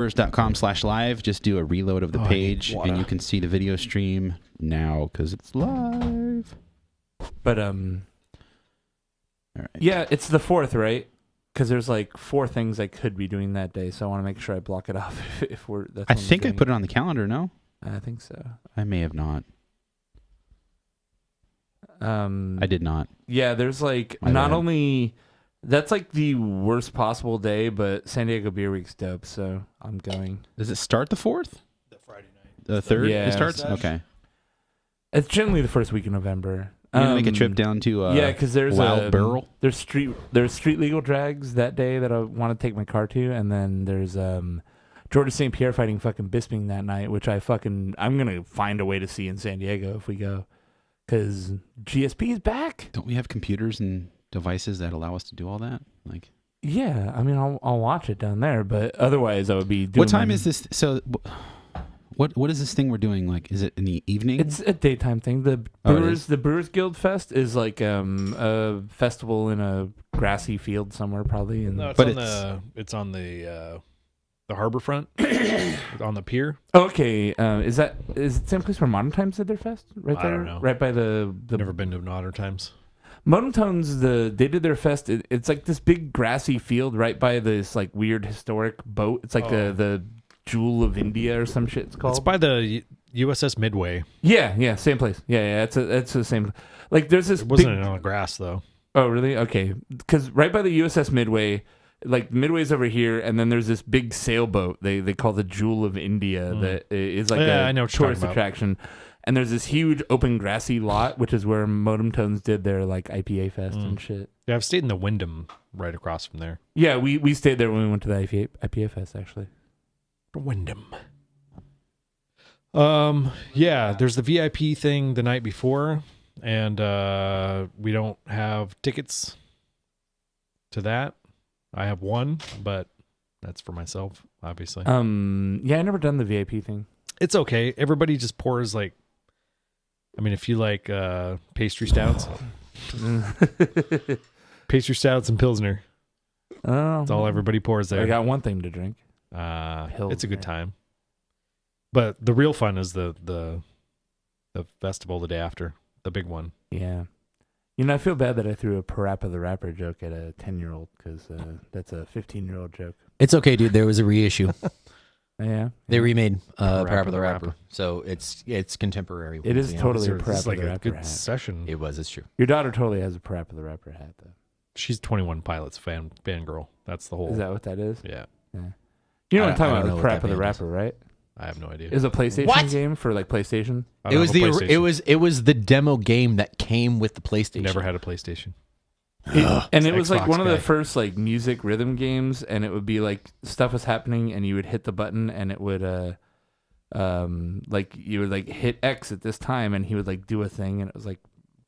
Brewers.com/live. Just do a reload of the page, and you can see the video stream now because it's live. But all right. Yeah, it's the 4th, right? Because there's like 4 things I could be doing that day, so I want to make sure I block it off. If we're, that's I think I put it on the calendar. No, I think so. I may have not. I did not. Yeah, there's like My not bad. only that's like the worst possible day, but San Diego Beer Week's dope, so I'm going. Does it start the 4th? The Friday night. The 3rd? Yeah. It starts? Sesh. Okay. It's generally the first week in November. You're going to make a trip down to yeah, because there's Wild Barrel? There's street legal drags that day that I want to take my car to, and then there's Georgia St. Pierre fighting fucking Bisping that night, which I'm gonna find a way to see in San Diego if we go, because GSP is back. Don't we have computers and devices that allow us to do all that? Like, Yeah, I mean I'll watch it down there, but otherwise I would be doing. what time is this? So, what is this thing we're doing? Like, is it in the evening? It's a daytime thing. The Brewers Guild Fest is like a festival in a grassy field somewhere, probably. And No, it's on the harbor front on the pier. okay, is it the same place where Modern Times did their fest? Right I there, don't know. right by the Never been to Modern Times. Modern Times. They did their fest. It's like this big grassy field right by this like weird historic boat. It's like the Jewel of India or some shit. It's called. It's by the USS Midway. Yeah, same place. Yeah, it's the same. Like there's this. It wasn't on the grass though. Oh, really? Okay. Because right by the USS Midway, like Midway's over here, and then there's this big sailboat they call the Jewel of India that is like I know what you're tourist talking about. attraction. And there's this huge open grassy lot, which is where Modem Tones did their like IPA fest and shit. Yeah, I've stayed in the Wyndham right across from there. Yeah, we stayed there when we went to the IPA fest, actually. Wyndham. Yeah, there's the VIP thing the night before, and we don't have tickets to that. I have one, but that's for myself, obviously. Yeah, I never done the VIP thing. It's okay. Everybody just pours like, I mean, if you like pastry stouts, pastry stouts and Pilsner. Oh, That's all everybody pours there. I got one thing to drink. It's a good time. But the real fun is the festival the day after, the big one. Yeah. You know, I feel bad that I threw a Parappa the Rapper joke at a 10-year-old because that's a 15-year-old joke. It's okay, dude. There was a reissue. Yeah. They remade Parappa Parappa the Rapper. Rapper. So it's contemporary. It is totally a This Parappa is like the a Rapper good hat. session. It's true. Your daughter totally has a Parappa the Rapper hat, though. She's 21 Pilots fangirl. That's the whole. Is that what that is? Yeah. You know what I'm I talking don't about? know With what Parappa that the band is. Rapper, right? I have no idea. It was a PlayStation What? game for like PlayStation. I don't have a PlayStation. It was the demo game that came with the PlayStation. Never had a PlayStation. And it was like Xbox one of the guy. first like music rhythm games, and it would be like stuff was happening, and you would hit the button, and it would like you would like hit X at this time, and he would like do a thing, and it was like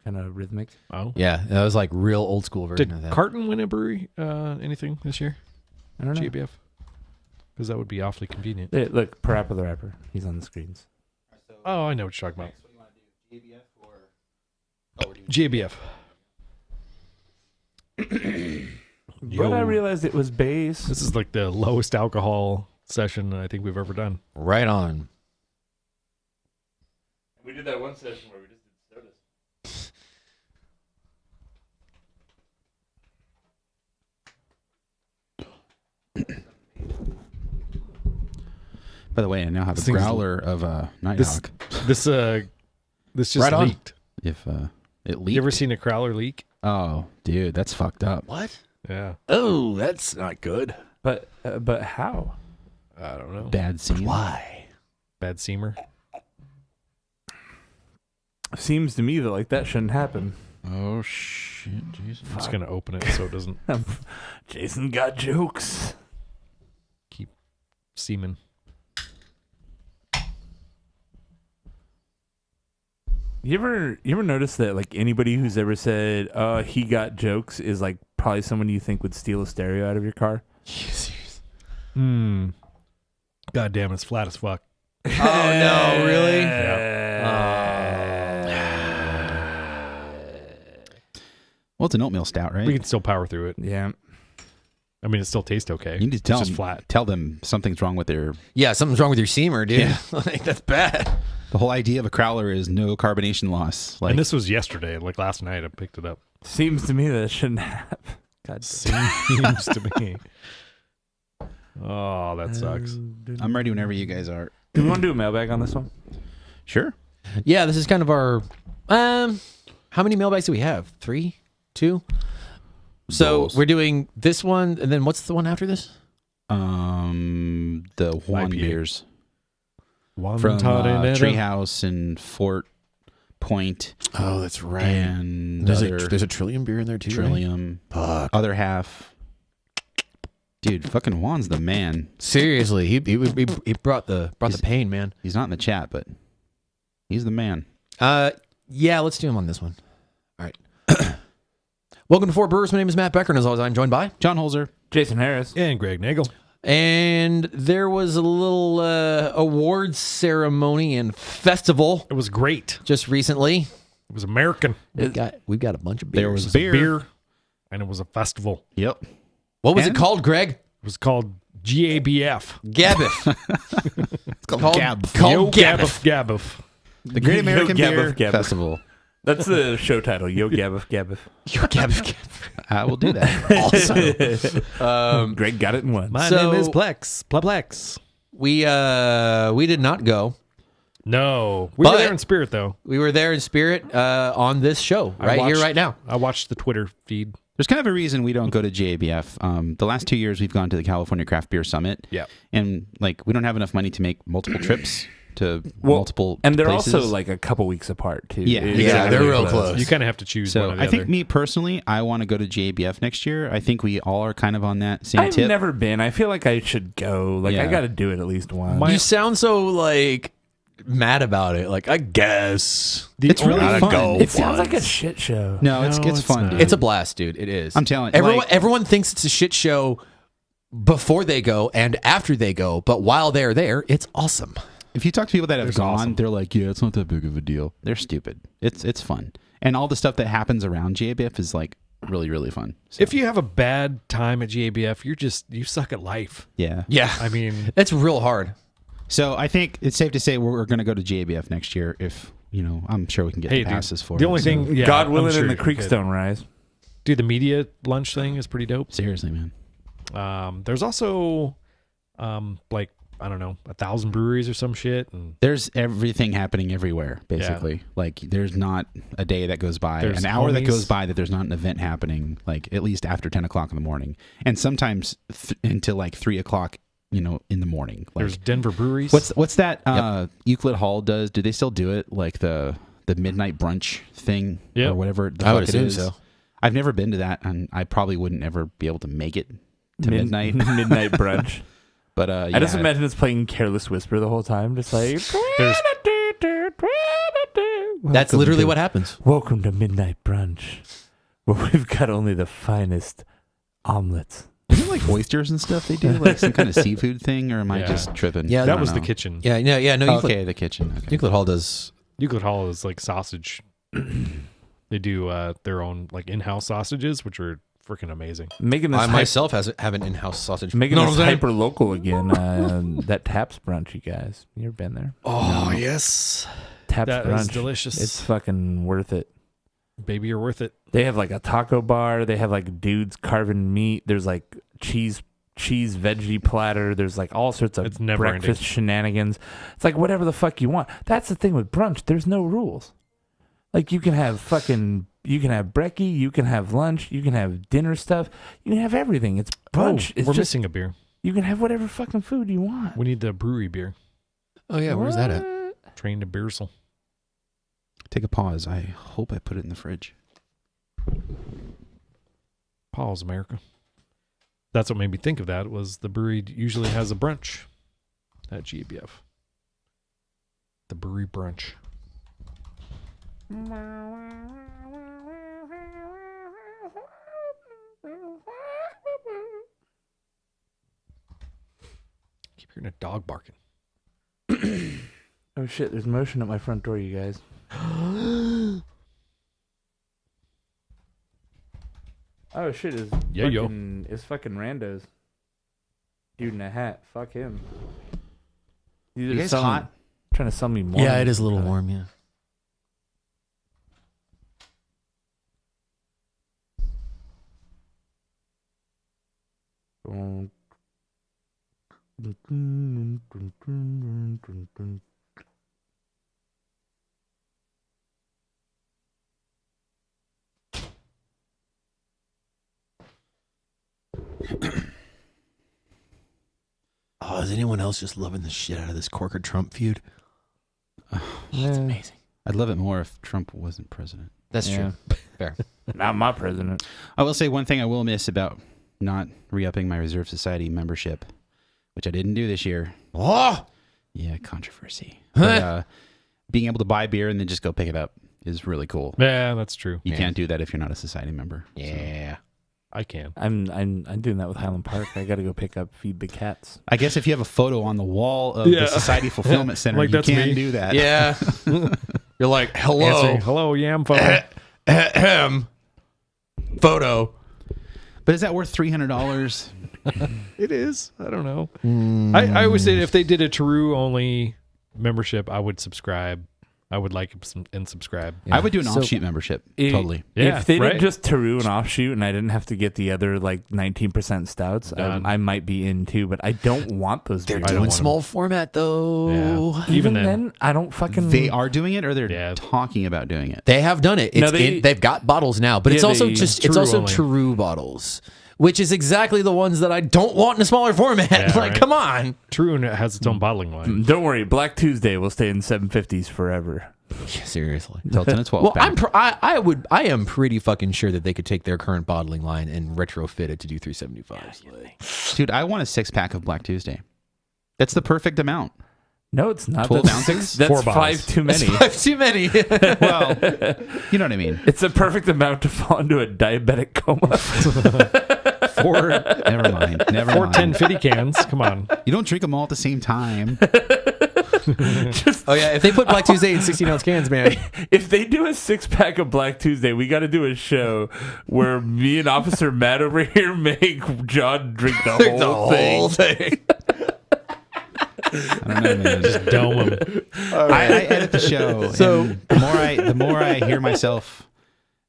kind of rhythmic. Oh. Yeah, that was like real old school version Did of that. Carton win a brewery anything this year? I don't know. GBF? Because that would be awfully convenient. Hey, look, Parappa the Rapper. He's on the screens. Oh, I know what you're talking about. GBF. But I realized it was bass. This is like the lowest alcohol session I think we've ever done. Right on. We did that one session where we just did sodas. By the way, I now have a This thing's- growler of Nighthawk. This just Right on. leaked. If it leaked. You ever seen a crowler leak? Oh, dude, that's fucked up. What? Yeah. Oh, that's not good. But how? I don't know. Bad scene. Why? Bad seamer. Seems to me that like that shouldn't happen. Oh shit, Jesus. I'm just going to open it so it doesn't Jason got jokes. keep seeming. You ever notice that like anybody who's ever said, "Oh, he got jokes," is like probably someone you think would steal a stereo out of your car? God damn, it's flat as fuck. Oh no, really? Well, it's an oatmeal stout, right? We can still power through it. Yeah. I mean, it still tastes okay. You need to It's tell just them, flat. tell them something's wrong with their... Yeah, something's wrong with your seamer, dude. Yeah. Like, that's bad. The whole idea of a crowler is no carbonation loss. Like, And this was yesterday. Like last night, I picked it up. Seems to me that it shouldn't have. God Seems to me. Oh, that sucks. I'm ready whenever you guys are. Do we want to do a mailbag on this one? Sure. Yeah, this is kind of our... how many mailbags do we have? 3? 2? So Bowls. we're doing this one, and then what's the one after this? The Juan IPA. beers One from Tarinetta. Treehouse and Fort Point. Oh, that's right. And There's other a Trillium beer in there, too, Trillium. Fuck. Other half. Dude, fucking Juan's the man. Seriously, he brought the pain, man. He's not in the chat, but he's the man. Yeah, let's do him on this one. All right. Welcome to Four Brewers. My name is Matt Becker, and as always, I'm joined by... John Holzer. Jason Harris. And Greg Nagel. And there was a little awards ceremony and festival It was great. just recently. It was American. We've got a bunch of beers. There was Beer. And it was a festival. Yep. What was And- it called, Greg? It was called GABF. Gabbif. It's called Called- Gab. called Yo Gabbif. Gabbif. The Great American Yo, Beer Gabbif, Gabbif. Festival. That's the show title. Yo, Gabbif, Gabbif. Yo, Gabbif. I will do that. Also, Greg got it in one. My So- name is Plex. Plex. we did not go. No. We But- were there in spirit, though. We were there in spirit on this show I right here, watched- right now. I watched the Twitter feed. There's kind of a reason we don't go to JABF. The last 2 years we've gone to the California Craft Beer Summit. Yeah. And like we don't have enough money to make multiple trips to multiple And they're places. also like a couple weeks apart, too. Yeah. It's Yeah, they're really real close. You kind of have to choose one So or the I think other. me personally, I want to go to JABF next year. I think we all are kind of on that same I've tip. never been. I feel like I should go. Like, I Yeah. got to do it at least once. My- You sound so like mad about it. Like, I guess It's really Gotta fun. go. it sounds like a shit show. No, it's No, it's fun, not. dude. it's a blast, dude. It is. I'm telling you, everyone. like- Everyone thinks it's a shit show before they go and after they go, but while they're there, it's awesome. If you talk to people that have It's gone, awesome. they're like, "Yeah, it's not that big of a deal." They're stupid. It's fun, and all the stuff that happens around JABF is like really really fun. So, If you have a bad time at GABF, you suck at life. yeah. Yeah, I mean, it's real hard. So I think it's safe to say we're going to go to JABF next year. If I'm sure we can get hey, the dude, passes for the it. only So- thing, yeah, God I'm willing, sure and the you could. creeks don't rise. Dude, the media lunch thing is pretty dope. Seriously, man. There's also, like, I don't know, 1,000 breweries or some shit, and There's everything happening everywhere, basically. Like, there's not a day that goes by, There's an hour that homies. goes by that there's not an event happening, like, at least after 10 o'clock in the morning. And sometimes until, like, 3 o'clock, in the morning. Like, there's Denver breweries. what's that Euclid Hall does? Do they still do it? Like, the midnight brunch thing Yep. or whatever the I would fuck it assume is. so. I've never been to that, and I probably wouldn't ever be able to make it to midnight. Midnight brunch. But, I just imagine it's playing Careless Whisper the whole time. Just like... That's literally what happens. Welcome to Midnight Brunch, where we've got only the finest omelets. Isn't it like oysters and stuff they do? Like some kind of seafood thing? Or am I Yeah. just tripping? Yeah, I that don't was the know. kitchen. Yeah, no. Oh, Euclid, okay, the kitchen. Okay. Euclid Hall does. Euclid Hall is like sausage. They do their own like in-house sausages, which are freaking amazing. Making this I myself have an in-house sausage. making Know this what I'm saying? hyper local again. That Taps Brunch, you guys. You ever been there? Oh yes. Taps That Brunch. is delicious. It's fucking worth it. Baby, you're worth it. They have like a taco bar. They have like dudes carving meat. There's like cheese veggie platter. There's like all sorts of It's never breakfast ending. shenanigans. It's like whatever the fuck you want. That's the thing with brunch. There's no rules. Like you can have brekkie, you can have lunch, you can have dinner stuff, you can have everything. It's brunch. Oh, It's we're just, missing a beer. you can have whatever fucking food you want. We need the brewery beer. Oh yeah, where's that at? Train to Beersel. Take a pause. I hope I put it in the fridge. Paul's America. That's what made me think of that. Was the brewery usually has a brunch at GABF. The brewery brunch. Keep hearing a dog barking. Oh shit, there's motion at my front door, you guys. Oh shit! It's It's fucking randos. Dude in a hat. Fuck him. You guys hot? Trying to sell me more. Yeah, it is a little warm. Yeah. Oh, is anyone else just loving the shit out of this Corker Trump feud? It's amazing. I'd love it more if Trump wasn't president. That's true. Fair. Not my president. I will say one thing I will miss about not re-upping my Reserve Society membership, which I didn't do this year. Oh! Yeah, controversy. But, being able to buy beer and then just go pick it up is really cool. Yeah, that's true. You can't do that if you're not a society member. Yeah. I can. I'm doing that with Highland Park. I got to go pick up Feed Big Cats. I guess if you have a photo on the wall of the Society Fulfillment Center, Like, you that's can me. do that. Yeah. You're like, hello. Answering, hello, yam photo. Photo. But is that worth $300? It is. I don't know. I always say if they did a True only membership, I would subscribe. I would like and subscribe. I would do an offshoot membership. Totally. Yeah, if they right? did just Taru and offshoot and I didn't have to get the other like 19% stouts, I might be in too, but I don't want those They're beers. doing small format, though. Yeah. Even then, I don't fucking... They are doing it or they're talking about doing it? They have done it. They've got bottles now, but it's also True bottles, which is exactly the ones that I don't want in a smaller format. Yeah, like, come on. True, and it has its own bottling line. Don't worry, Black Tuesday will stay in 750s forever. Yeah, seriously. Tilton a 12 Well, pack. I am pretty fucking sure that they could take their current bottling line and retrofit it to do 375s. Dude, I want a 6-pack of Black Tuesday. That's the perfect amount. No, it's not. 12 That's ounces? That's 4 bottles. 5 too many. That's 5 too many. Well, you know what I mean. It's a perfect amount to fall into a diabetic coma. 4 Never mind. 1050 cans. Come on. You don't drink them all at the same time. Oh, yeah. If they put Black Tuesday in 16-ounce cans, man. If they do a 6-pack of Black Tuesday, we got to do a show where me and Officer Matt over here make John drink the whole thing. I don't know, man. Just dome them. I edit the show. So the more I hear myself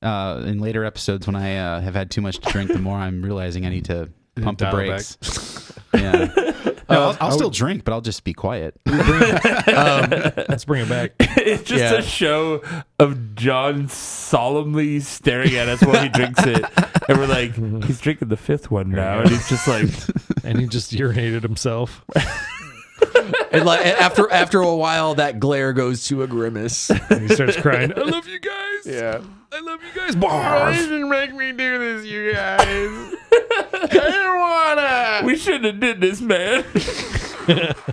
in later episodes when I have had too much to drink, the more I'm realizing I need to pump the Dial brakes. Yeah. No, I'll still drink, but I'll just be quiet. Let's bring it back. It's just a show of John solemnly staring at us while he drinks it. And we're like, he's drinking the 5th one now. And he's just like... And he just urinated himself. And like after a while, that glare goes to a grimace. And he starts crying, I love you guys. Yeah. I love you guys. Barf. didn't make me do this, you guys. I didn't wanna. We shouldn't have did this, man.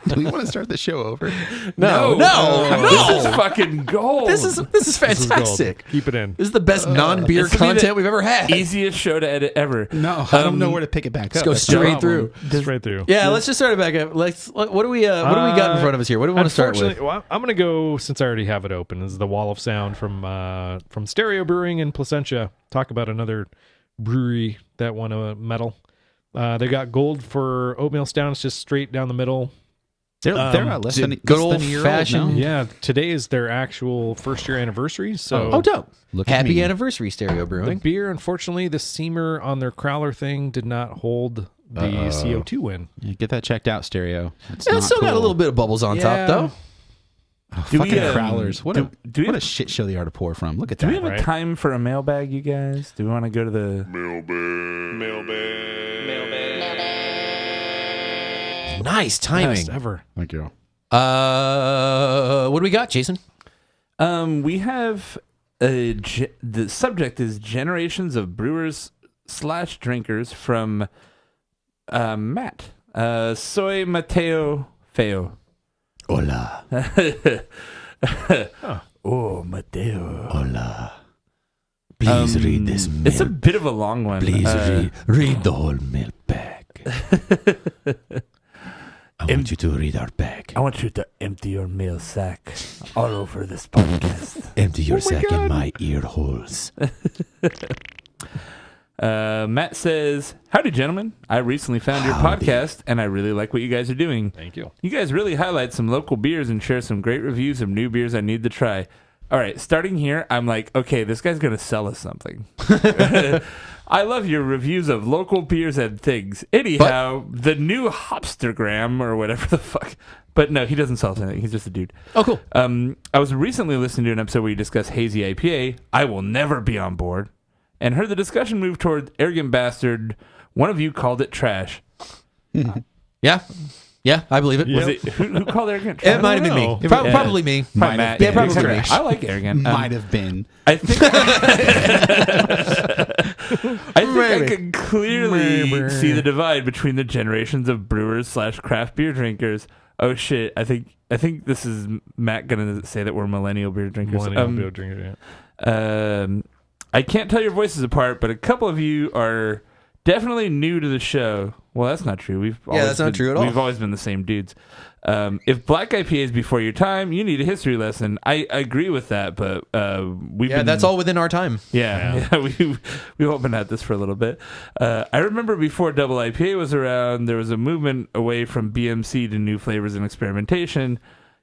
Do we want to start the show over? No. This is fucking gold. This is fantastic. Keep it in. This is the best non-beer This will be content the we've ever had. Easiest show to edit ever. No, I don't know where to pick it back up. Go That's the straight problem. through. Straight through. Yeah, let's just start it back up. What do we got in front of us here? What do we want to start with? Unfortunately, well, I'm going to go, since I already have it open. This is the Wall of Sound from Stereo Brewing in Placentia. Talk about another brewery that won a medal. They got gold for Oatmeal Stout. It's just straight down the middle. They're less than good less than a year old old-fashioned- now. Yeah, today is their actual first-year anniversary. So Dope. Look at Happy me. anniversary, Stereo the Brewing. beer, unfortunately, the seamer on their crowler thing did not hold the CO2 win. Yeah, get that checked out, Stereo. It's Yeah, not it's still got a cool. little bit of bubbles on top, though. Oh, Do we, fucking um, crowlers. What do we what have- a shit show they are to pour from. Look at Do we that. have a Right. time for a mailbag, you guys? Do we want to go to the... Nice timing. Best ever. Thank you. What do we got, Jason? We have the subject is generations of brewers / drinkers from Matt. Soy Mateo Feo. Hola. Oh, Mateo. Hola. Please read this mail. It's a bit of a long one. Please read the whole mail bag. I want you to read our bag. I want you to empty your mail sack all over this podcast. Empty your sack in my ear holes. Matt says, "Howdy, gentlemen. I recently found your podcast, and I really like what you guys are doing. Thank you. You guys really highlight some local beers and share some great reviews of new beers I need to try." All right, starting here, I'm like, okay, this guy's going to sell us something. I love your reviews of local beers and things. Anyhow, the new Hopstergram or whatever the fuck. But no, he doesn't sell us anything. He's just a dude. Oh, cool. I was recently listening to an episode where you discussed hazy IPA. I will never be on board. And heard the discussion move toward Arrogant Bastard. One of you called it trash. Yeah, I believe it. Was it who called Arrogant trash? It might have been me. Probably me. Probably Matt. Yeah, probably me. I like Arrogant. Might have been. I think I can clearly see the divide between the generations of brewers / craft beer drinkers. Oh shit! I think this is Matt gonna say that we're millennial beer drinkers. Beer drinkers, yeah. I can't tell your voices apart, but a couple of you are definitely new to the show. Well, that's not true. That's not true at all. We've always been the same dudes. If black IPA is before your time, you need a history lesson. I agree with that, but that's all within our time. We've all been at this for a little bit. I remember before double IPA was around, there was a movement away from BMC to new flavors and experimentation.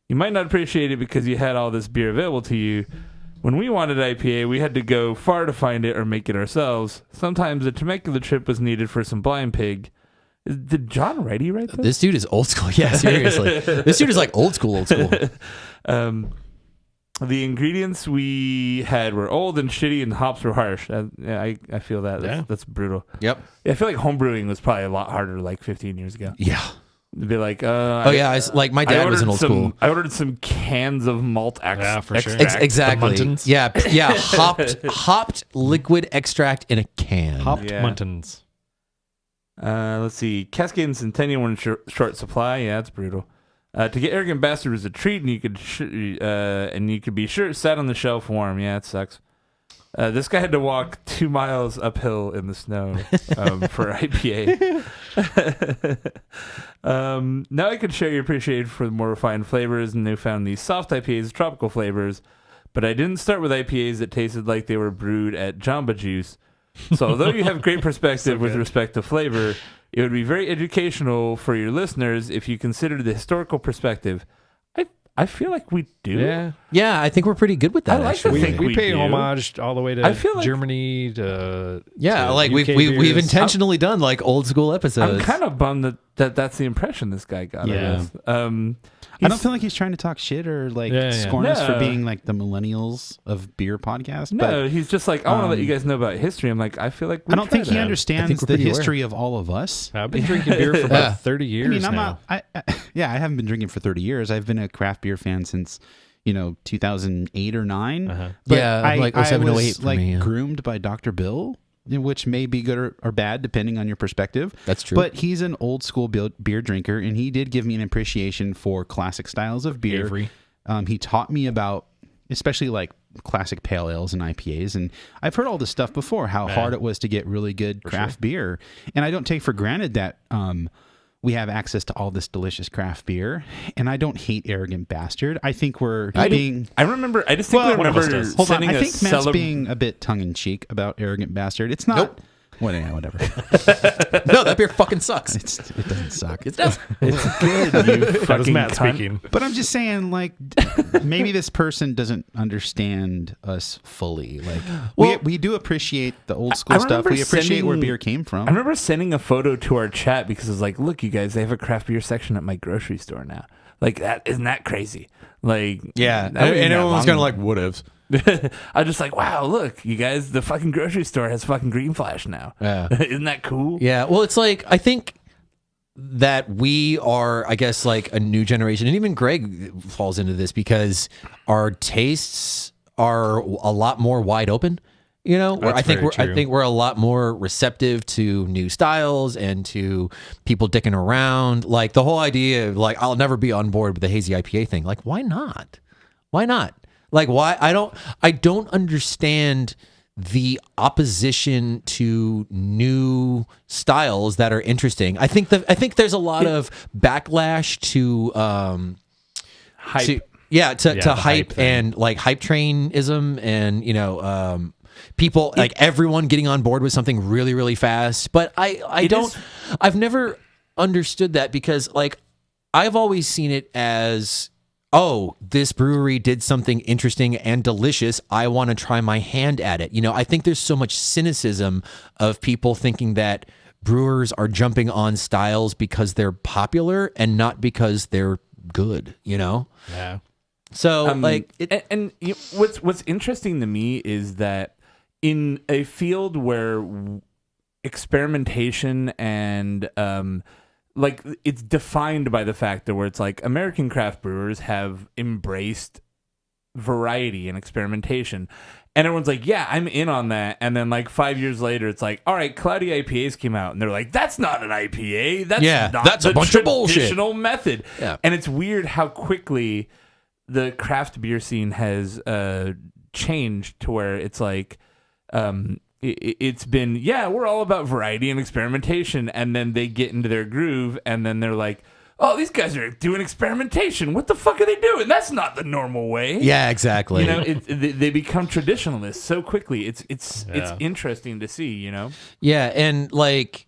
You might not appreciate it because you had all this beer available to you. When we wanted IPA, we had to go far to find it or make it ourselves. Sometimes a Temecula trip was needed for some Blind Pig. Did John Righty write this? This dude is old school. Yeah, seriously. This dude is like old school. The ingredients we had were old and shitty, and hops were harsh. I feel that. That's brutal. Yep. Yeah, I feel like homebrewing was probably a lot harder like 15 years ago. Yeah. It'd be like, like my dad was in old school. I ordered some cans of malt extract. for sure. Exactly. Yeah. Hopped liquid extract in a can. Hopped Muntins. Let's see. Cascade and Centennial were in short supply. Yeah, it's brutal. To get Arrogant Bastard was a treat, and you could be sure it sat on the shelf warm. Yeah, it sucks. This guy had to walk 2 miles uphill in the snow for IPA. Now I could share your appreciation for the more refined flavors, and they found these soft IPAs, tropical flavors. But I didn't start with IPAs that tasted like they were brewed at Jamba Juice. So although you have great perspective with respect to flavor, it would be very educational for your listeners if you considered the historical perspective. I feel like we do. Yeah, I think we're pretty good with that. I like to think we pay do. homage all the way to I feel like, Germany to like UK we've intentionally done like old school episodes. I'm kind of bummed that that's the impression this guy got. Yeah. I don't feel like he's trying to talk shit or like scorn us for being like the millennials of beer podcast. No, but, he's just like, I want to let you guys know about history. I'm like, I feel like I don't think he understands the history of all of us. I've been drinking beer for about 30 years. I mean, now. I haven't been drinking for 30 years. I've been a craft beer fan since 2008 or 9. But like 07, 08 for like me, groomed by Dr. Bill, which may be good or bad depending on your perspective. That's true. But he's an old school beer drinker, and he did give me an appreciation for classic styles of beer. Avery. He taught me about, especially like classic pale ales and IPAs, and I've heard all this stuff before, how hard it was to get really good craft beer, and I don't take for granted that we have access to all this delicious craft beer, and I don't hate Arrogant Bastard. I think we're being... I distinctly remember hold on, I think Matt's being a bit tongue-in-cheek about Arrogant Bastard. It's not... Nope. Well, yeah, whatever. No, that beer fucking sucks. It doesn't suck. It does. It's good. You That was Matt cunt. speaking. But I'm just saying, like, maybe this person doesn't understand us fully. Like, we do appreciate the old school stuff. We appreciate where beer came from. I remember sending a photo to our chat because it was like, look, you guys, they have a craft beer section at my grocery store now. Like, isn't that crazy? Like, yeah. And everyone's kind of like, what ifs? I was just like, wow, look, you guys, the fucking grocery store has fucking Green Flash now. Yeah. Isn't that cool? Yeah. Well, it's like, I think that we are, I guess, like a new generation, and even Greg falls into this because our tastes are a lot more wide open. I think we're a lot more receptive to new styles and to people dicking around. Like the whole idea of like, I'll never be on board with the hazy IPA thing. Like, why not? Why not? Like, why? I don't understand the opposition to new styles that are interesting. I think there's a lot of backlash to hype. To hype and like hype trainism and people like everyone getting on board with something really, really fast. But I've never understood that because like I've always seen it as, oh, this brewery did something interesting and delicious. I want to try my hand at it. You know, I think there's so much cynicism of people thinking that brewers are jumping on styles because they're popular and not because they're good, you know? Yeah. So what's interesting to me is that in a field where experimentation and like it's defined by the fact that where it's like American craft brewers have embraced variety and experimentation. And everyone's like, yeah, I'm in on that. And then like 5 years later, it's like, all right, cloudy IPAs came out. And they're like, that's not an IPA. That's a bunch of bullshit. Traditional method. Yeah. And it's weird how quickly the craft beer scene has changed to where it's like, it's been, yeah, we're all about variety and experimentation. And then they get into their groove and then they're like, oh, these guys are doing experimentation. What the fuck are they doing? That's not the normal way. Yeah, exactly. You know, they become traditionalists so quickly. It's interesting to see, you know? Yeah, and like,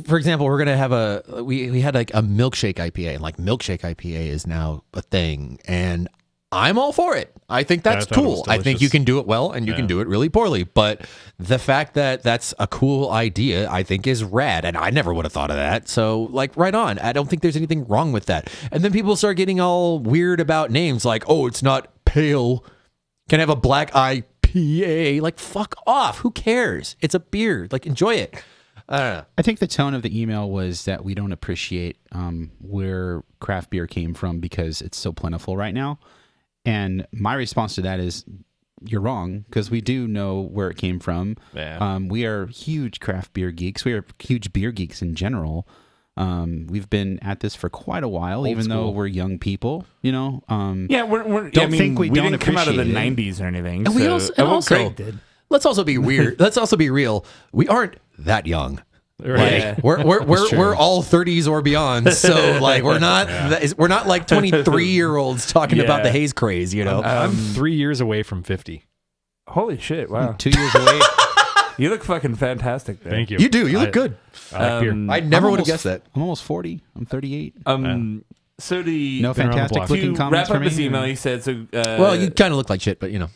for example, we're gonna have we had like a milkshake IPA, and like milkshake IPA is now a thing, and I'm all for it. I think that's cool. I think you can do it well and you can do it really poorly. But the fact that that's a cool idea, I think is rad. And I never would have thought of that. So like right on. I don't think there's anything wrong with that. And then people start getting all weird about names like, oh, it's not pale. Can I have a black IPA? Like, fuck off. Who cares? It's a beer. Like, enjoy it. I don't know. I think the tone of the email was that we don't appreciate where craft beer came from because it's so plentiful right now. And my response to that is, you're wrong, because we do know where it came from. Yeah. We are huge craft beer geeks. We are huge beer geeks in general. We've been at this for quite a while, even though we're young people. You know. Yeah, we didn't come out of the it. '90s or anything. And we also Craig did. Let's also be weird. Let's also be real. We aren't that young. Right. Like, we're all 30s or beyond, so like we're not like 23-year-olds talking about the haze craze, you know. I'm 3 years away from 50. Holy shit! Wow, 2 years away. You look fucking fantastic, man. Thank you. You do. You look good. I like beer. I never would have guessed that. I'm almost 40. I'm 38. So no fantastic looking to comments wrap for up his me? email, he said. So well, you kind of look like shit, but you know.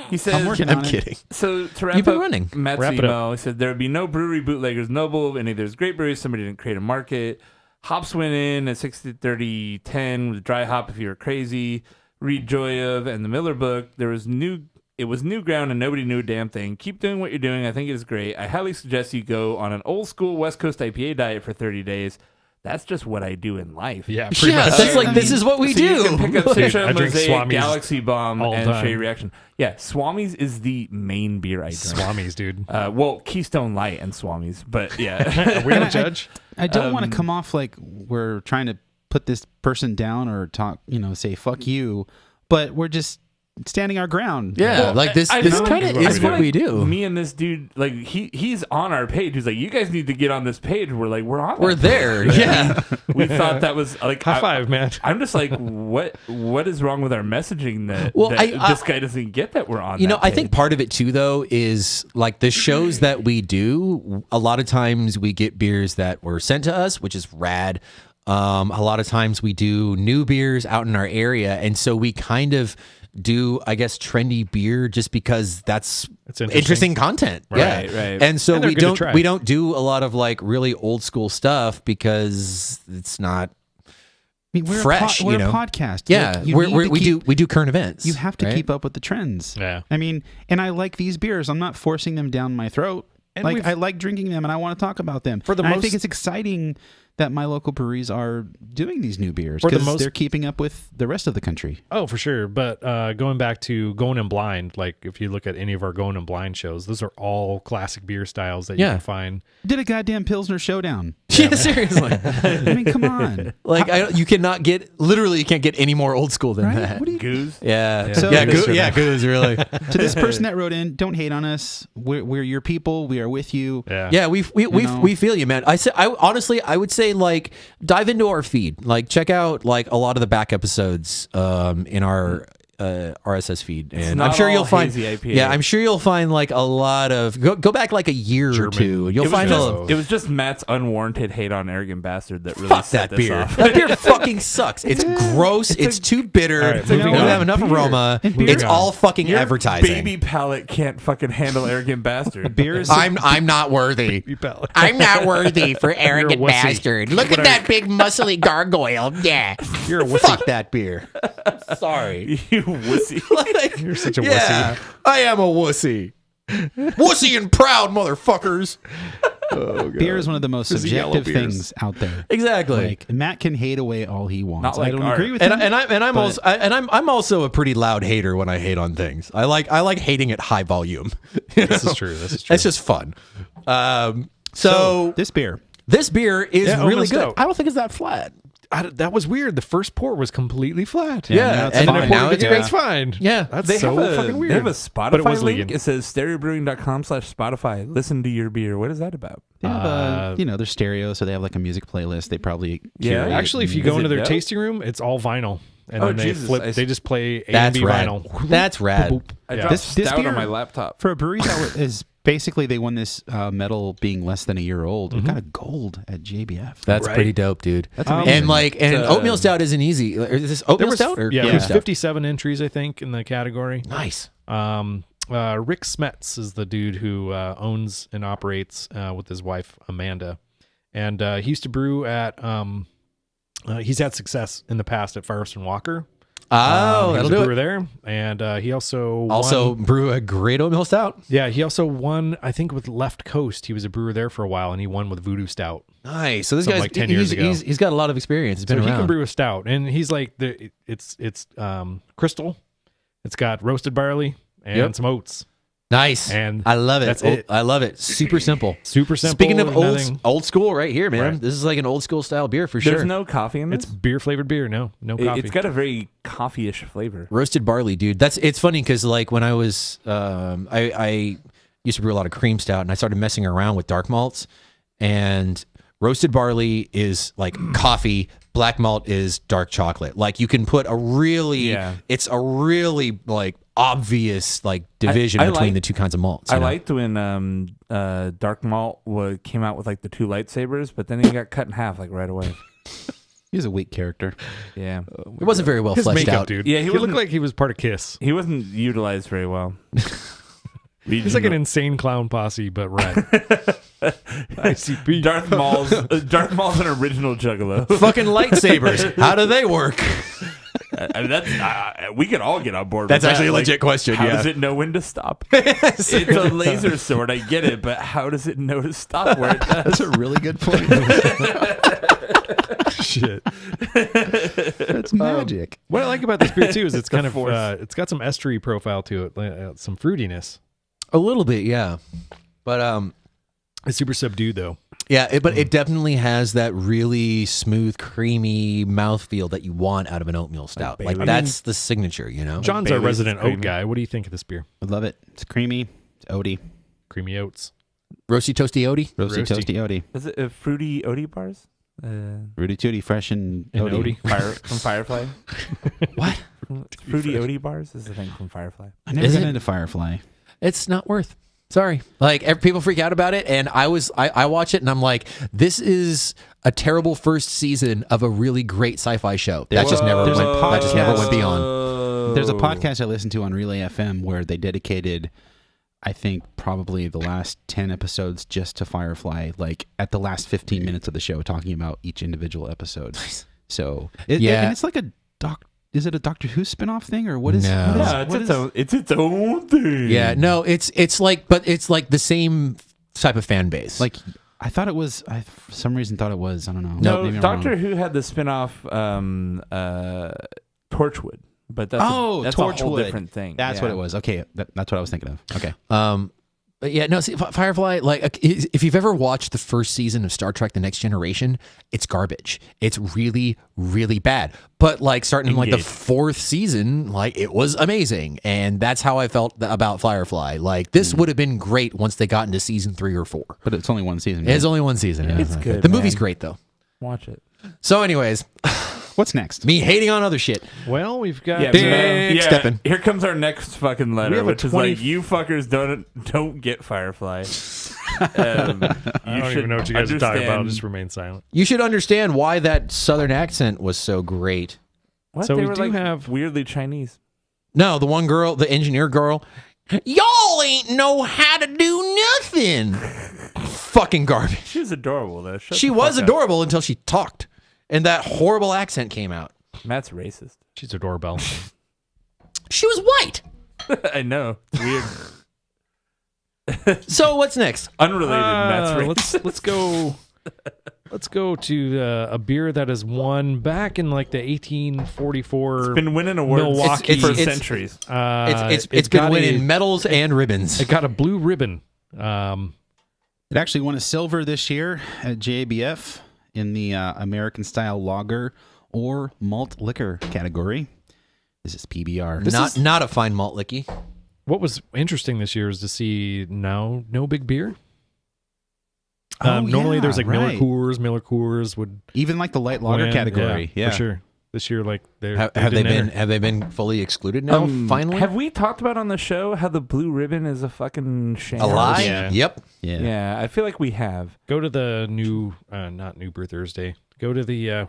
He said, I'm kidding. So to wrap You've been up running. Matt's Wrap it email, he said there would be no brewery bootleggers noble, and if there's great breweries, somebody didn't create a market. Hops went in at 60-30-10 with dry hop if you were crazy. Read Joyov and the Miller book. It was new ground and nobody knew a damn thing. Keep doing what you're doing. I think it is great. I highly suggest you go on an old school West Coast IPA diet for 30 days. That's just what I do in life. Yeah, pretty much. That's like this is what we do. You can pick up Sisha, I drink Mosaic, Swami's Galaxy Bomb, all and time. Shea Reaction. Yeah, Swami's is the main beer I drink. Swamis, dude. Well, Keystone Light and Swami's, but yeah. We don't judge. I don't want to come off like we're trying to put this person down or talk, say fuck you, but we're just standing our ground. Yeah, Well, like this kind of I is feel what we do. Me and this dude, like he's on our page. He's like, you guys need to get on this page. We're like, we're on. We're there. Yeah. We thought that was like High five, man. I'm just like, what is wrong with our messaging that, Well, this guy doesn't get that we're on? I think part of it too, though, is like the shows that we do. A lot of times we get beers that were sent to us, which is rad. A lot of times we do new beers out in our area, and so we kind of do, I guess, trendy beer just because that's interesting content. Right, yeah. right. And so And we don't do a lot of like really old school stuff because it's not We're fresh. we're you know, a podcast. Yeah, Like, we do current events. You have to right? keep up with the trends. Yeah. I mean, and I like these beers. I'm not forcing them down my throat. And like I like drinking them, and I want to talk about them. I think it's exciting that my local breweries are doing these new beers because they're keeping up with the rest of the country. Oh, for sure. But going back to Going in Blind, like if you look at any of our Going in Blind shows, those are all classic beer styles that you can find. Did a goddamn Pilsner showdown. Yeah, seriously. I mean, come on. Like you cannot get you can't get any more old school than Right? that. What do you Goose. Yeah. So- Goose, really. to this person that wrote in? Don't hate on us. We're your people. We are with you. Yeah. Yeah, we feel you, man. I would say like dive into our feed. Like check out like a lot of the back episodes in our RSS feed, and not I'm sure all you'll find. hazy IPA. Yeah, I'm sure you'll find like a lot of go back like a year or two, and you'll find it was just Matt's unwarranted hate on Arrogant Bastard that really fuck set that this beer. off. That beer fucking sucks. It's gross. It's too bitter. All right, It doesn't moving on. have enough aroma. It's all fucking Your advertising. baby palate can't fucking handle Arrogant Bastard. Beer is I'm not worthy. I'm not worthy for Arrogant You're a wussy. Bastard. Look at that big muscly gargoyle. Yeah. You're a wussy. Fuck that beer. Sorry. You wussy. You're such a Yeah, wussy. I am a wussy. Wussy and proud, motherfuckers. beer is one of the most Fizzy yellow subjective beers. things out there. Exactly. Like Matt can hate away all he wants. Not like I don't art. agree with and, him. I'm also a pretty loud hater when I hate on things. I like hating at high volume. This is true. This is true. It's just fun. So this beer, this beer is Yeah, really Oatmeal good. Stout. I don't think it's that flat. That was weird. The first pour was completely flat. Yeah, Yeah, now it's and fine. then now It's fine. Yeah. That's They so have fucking weird. They have a But it Spotify was link. legal. It says stereobrewing.com/Spotify. Listen to your beer. What is that about? they have they're stereo, so they have like a music playlist. They probably Yeah. curate. Actually, if you Is go it into their dope? tasting room, it's all vinyl, and Oh, then they Jesus. flip. They just play A and That's B rad. vinyl. That's rad. I Yeah. dropped This stout beer- on my laptop. for a brewery that is basically they won this medal being less than a year old. It got a gold at JBF. That's Right. pretty dope, dude. That's amazing. And oatmeal stout isn't easy. Is this oatmeal stout or yeah, cream there's stout? 57 entries, I think, in the category. Nice. Rick Smets is the dude who owns and operates with his wife Amanda, and he used to brew at. He's had success in the past at Firestone Walker. Oh, He that'll was a do brewer it. there, and he also won, brew a great oatmeal stout. yeah, he also won. I think with Left Coast, he was a brewer there for a while, and he won with Voodoo Stout. Nice. So this Something guy's like 10 years ago. he's got a lot of experience. He's So been he around. can brew a stout, and he's like it's crystal. It's got roasted barley and Yep. some oats. Nice. And I love it. that's it. I love it. Super simple. Super simple. Speaking of nothing- old school right here, man. Right. This is like an old school style beer for There's sure. no coffee in this. it's beer flavored beer. No coffee. It's got a very coffee-ish flavor. Roasted barley, dude. It's funny because like when I was I used to brew a lot of cream stout, and I started messing around with dark malts, and roasted barley is like coffee, black malt is dark chocolate. Like you can put it's a really like obvious like division I between like- the two kinds of malts. I you know? liked when Dark Malt came out with like the two lightsabers, but then he got cut in half like right away. He's a weak character. Yeah, It wasn't very well his fleshed makeup, out. dude. Yeah, he he looked wasn't- like he was part of Kiss. he wasn't utilized very well. He's like an insane clown posse, but red. ICP. Darth Maul's an original Juggalo. Fucking lightsabers. How do they work? I mean, that's we could all get on board. That's with actually that. a legit question, How yeah. does it know when to stop? It's a laser sword. I get it, but how does it know to stop where it does? That's a really good point. Shit. That's magic. What I like about this beer too is it's kind of force. it's got some estery profile to it, some fruitiness. A little bit, yeah. But It's super subdued though. yeah, but it definitely has that really smooth, creamy mouthfeel that you want out of an oatmeal stout. Like Bailey's. that's the signature, you know? John's our Bailey's resident is creamy. oat guy. What do you think of this beer? I love it. It's creamy. It's oaty. Creamy oats. Roasty toasty oaty. Roasty, Roasty. toasty oaty. Is it fruity Odie bars? Rudy Tooty, fresh and And oaty. oaty. From Firefly. What? Fruity Odie bars is the thing from Firefly. I never Is got it? into Firefly. It's not worth. Sorry. Like people freak out about it, and I watch it and I'm like, this is a terrible first season of a really great sci-fi show. That just never there's went. a That just never podcast. went beyond. There's a podcast I listen to on Relay FM where they dedicated, I think, probably the last 10 episodes just to Firefly, like at the last 15 minutes of the show, talking about each individual episode. So, and it's like is it a Doctor Who spinoff thing or what is No. what is- Yeah, it's what its is- own. It's its own thing. Yeah, no, it's like the same type of fan base. like I thought it was. I for some reason thought it was. I don't know. No, maybe I'm Doctor wrong. Who had the spinoff Torchwood, but that's that's a whole Torchwood. different thing. That's Yeah. what it was. Okay, that's what I was thinking of. Okay. But yeah, no, see, Firefly, like, if you've ever watched the first season of Star Trek The Next Generation, it's garbage. It's really, really bad. But, like, starting in, like, the Engage. fourth season, like, it was amazing. And that's how I felt about Firefly. Like, this would have been great once they got into season 3 or 4. But it's only one season. It's only one season. It's good, The movie's man. great, though. Watch it. So, anyways, What's next? Me hating on other shit. Well, we've got Steppin'. Here comes our next fucking We letter, have a which is 20 like, you fuckers don't get Firefly. I don't even know what you guys are talking about. I'll just remain silent. You should understand why that southern accent was so great. What? So They we were do like have- weirdly Chinese. No, the one girl, the engineer girl, y'all ain't know how to do nothing. Fucking garbage. She was adorable though. Shut She the was fuck up. adorable until she talked, and that horrible accent came out. Matt's racist. She's a doorbell. She was white. I know. It's weird. So what's next? Unrelated. Matt's racist. Let's go to a beer that has won back in like the 1844. It's been winning awards Milwaukee. for It's- centuries. It's been got winning medals and ribbons. It got a blue ribbon. It actually won a silver this year at JABF in the American Style Lager or Malt Liquor category. This is PBR. Not a fine malt licky. What was interesting this year is to see no big beer. Oh, Normally yeah, there's like right. Miller Coors would Even like the light lager win. category. Yeah. for sure. This year, like Have they been fully excluded now? Finally, Have we talked about on the show how the blue ribbon is a fucking sham? a lie? Yeah. Yep. Yeah, I feel like we have. Go to the new, not New Brew Thursday. Go to the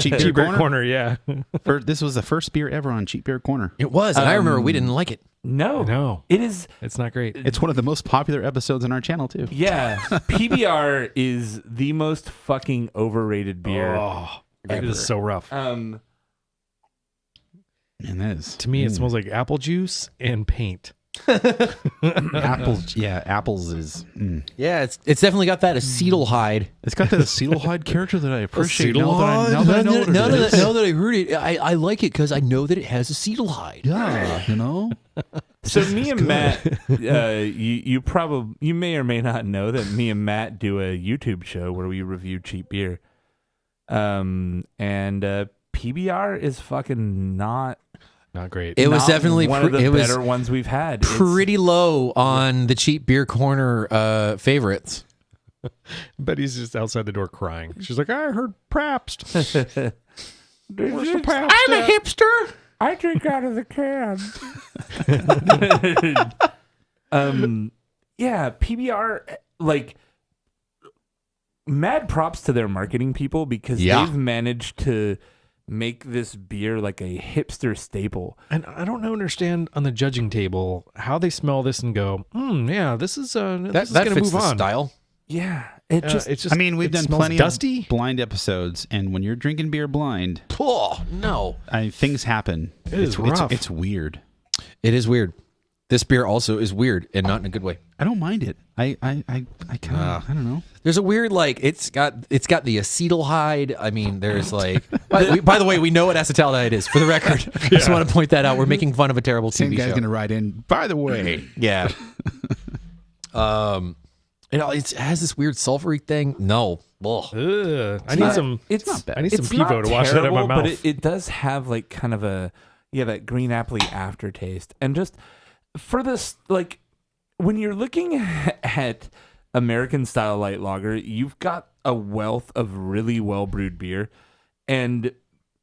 Cheap Beer Corner? corner. Yeah, This was the first beer ever on Cheap Beer Corner. It was, and I remember we didn't like it. No, no, it is. it's not great. It's one of the most popular episodes on our channel, too. Yeah, PBR is the most fucking overrated beer. It is so rough. And that is. To me, it smells like apple juice and paint. Apples. Yeah, apples is. Yeah, it's definitely got that acetaldehyde. It's got that acetaldehyde character that I appreciate. Now Acetaldehyde? that I know what it is. Now that I heard it, I like it because I know that it has acetaldehyde. Yeah, you know? So me and Matt, you may or may not know that me and Matt do a YouTube show where we review cheap beer. And PBR is fucking not great. It was not definitely one of the better ones we've had. pretty low on the Cheap Beer Corner favorites. Betty's just outside the door crying. She's like, I heard Pabst. Where's the Pabst? I'm a hipster. I drink out of the can. Yeah, PBR, like, mad props to their marketing people because they've managed to make this beer like a hipster staple. And I don't understand on the judging table how they smell this and go, yeah, this is going to Fits move the on. style. Yeah, it just it's just. I mean, we've it done smells plenty dusty. of blind episodes, and when you're drinking beer blind, Oh, no. things happen. It is rough. It's weird. It is weird. This beer also is weird and not in a good way. I don't mind it. I kind of, I don't know. There's a weird, like, it's got the acetaldehyde. I mean, there's like, by the way, we know what acetaldehyde is, for the record. I just want to point that out. We're making fun of a terrible Same TV guy's show. going to write in, by the way. Yeah. It has this weird sulfury thing. No. Ugh. I need some. It's not bad. I need some it's Pivo not to wash that out of my terrible, mouth. But it does have like kind of that green appley aftertaste. And just for this, like, when you're looking at American style light lager, you've got a wealth of really well brewed beer, and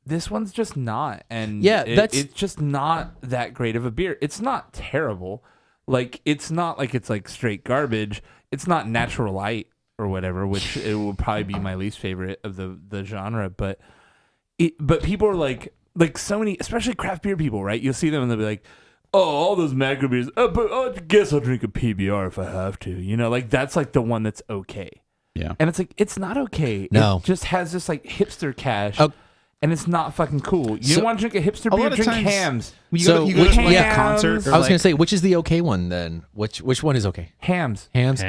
this one's just not. And it's just not that great of a beer. It's not terrible. Like, it's not like it's like straight garbage. It's not natural light or whatever, which it will probably be my least favorite of the genre. But people are like so many, especially craft beer people, right? You'll see them and they'll be like, oh, all those macro beers. But I guess I'll drink a PBR if I have to. You know, like that's like the one that's okay. Yeah. And it's like, it's not okay. No. It just has this like hipster cash. Oh. And it's not fucking cool. You So- don't want to drink a hipster A beer, lot of drink times- hams. You So, go to which- like yeah. a concert. Or I was going like- to say, which is the okay one then? Which one is okay? Hams. Hams?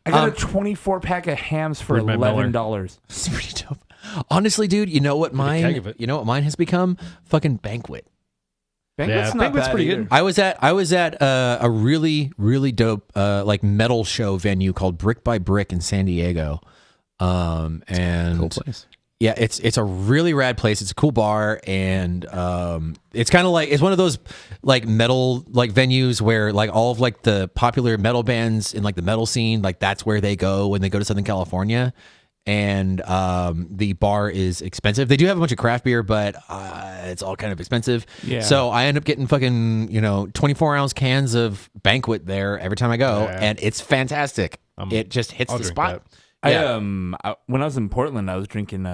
I got a 24 pack of hams for Read my Miller. $11. It's pretty dope. Honestly, dude, you know what keg mine? of it. You know what mine has become? Fucking Banquet. Banquet's not Banquet's bad pretty either. good. I was at a really dope like metal show venue called Brick by Brick in San Diego, and Cool place. yeah, it's a really rad place. It's a cool bar, and it's kind of like it's one of those like metal like venues where like all of like the popular metal bands in like the metal scene, like that's where they go when they go to Southern California. and the bar is expensive. They do have a bunch of craft beer, but it's all kind of expensive. Yeah. So I end up getting fucking 24-ounce cans of Banquet there every time I go, and it's fantastic. It just hits the spot. That. Yeah. When I was in Portland, I was drinking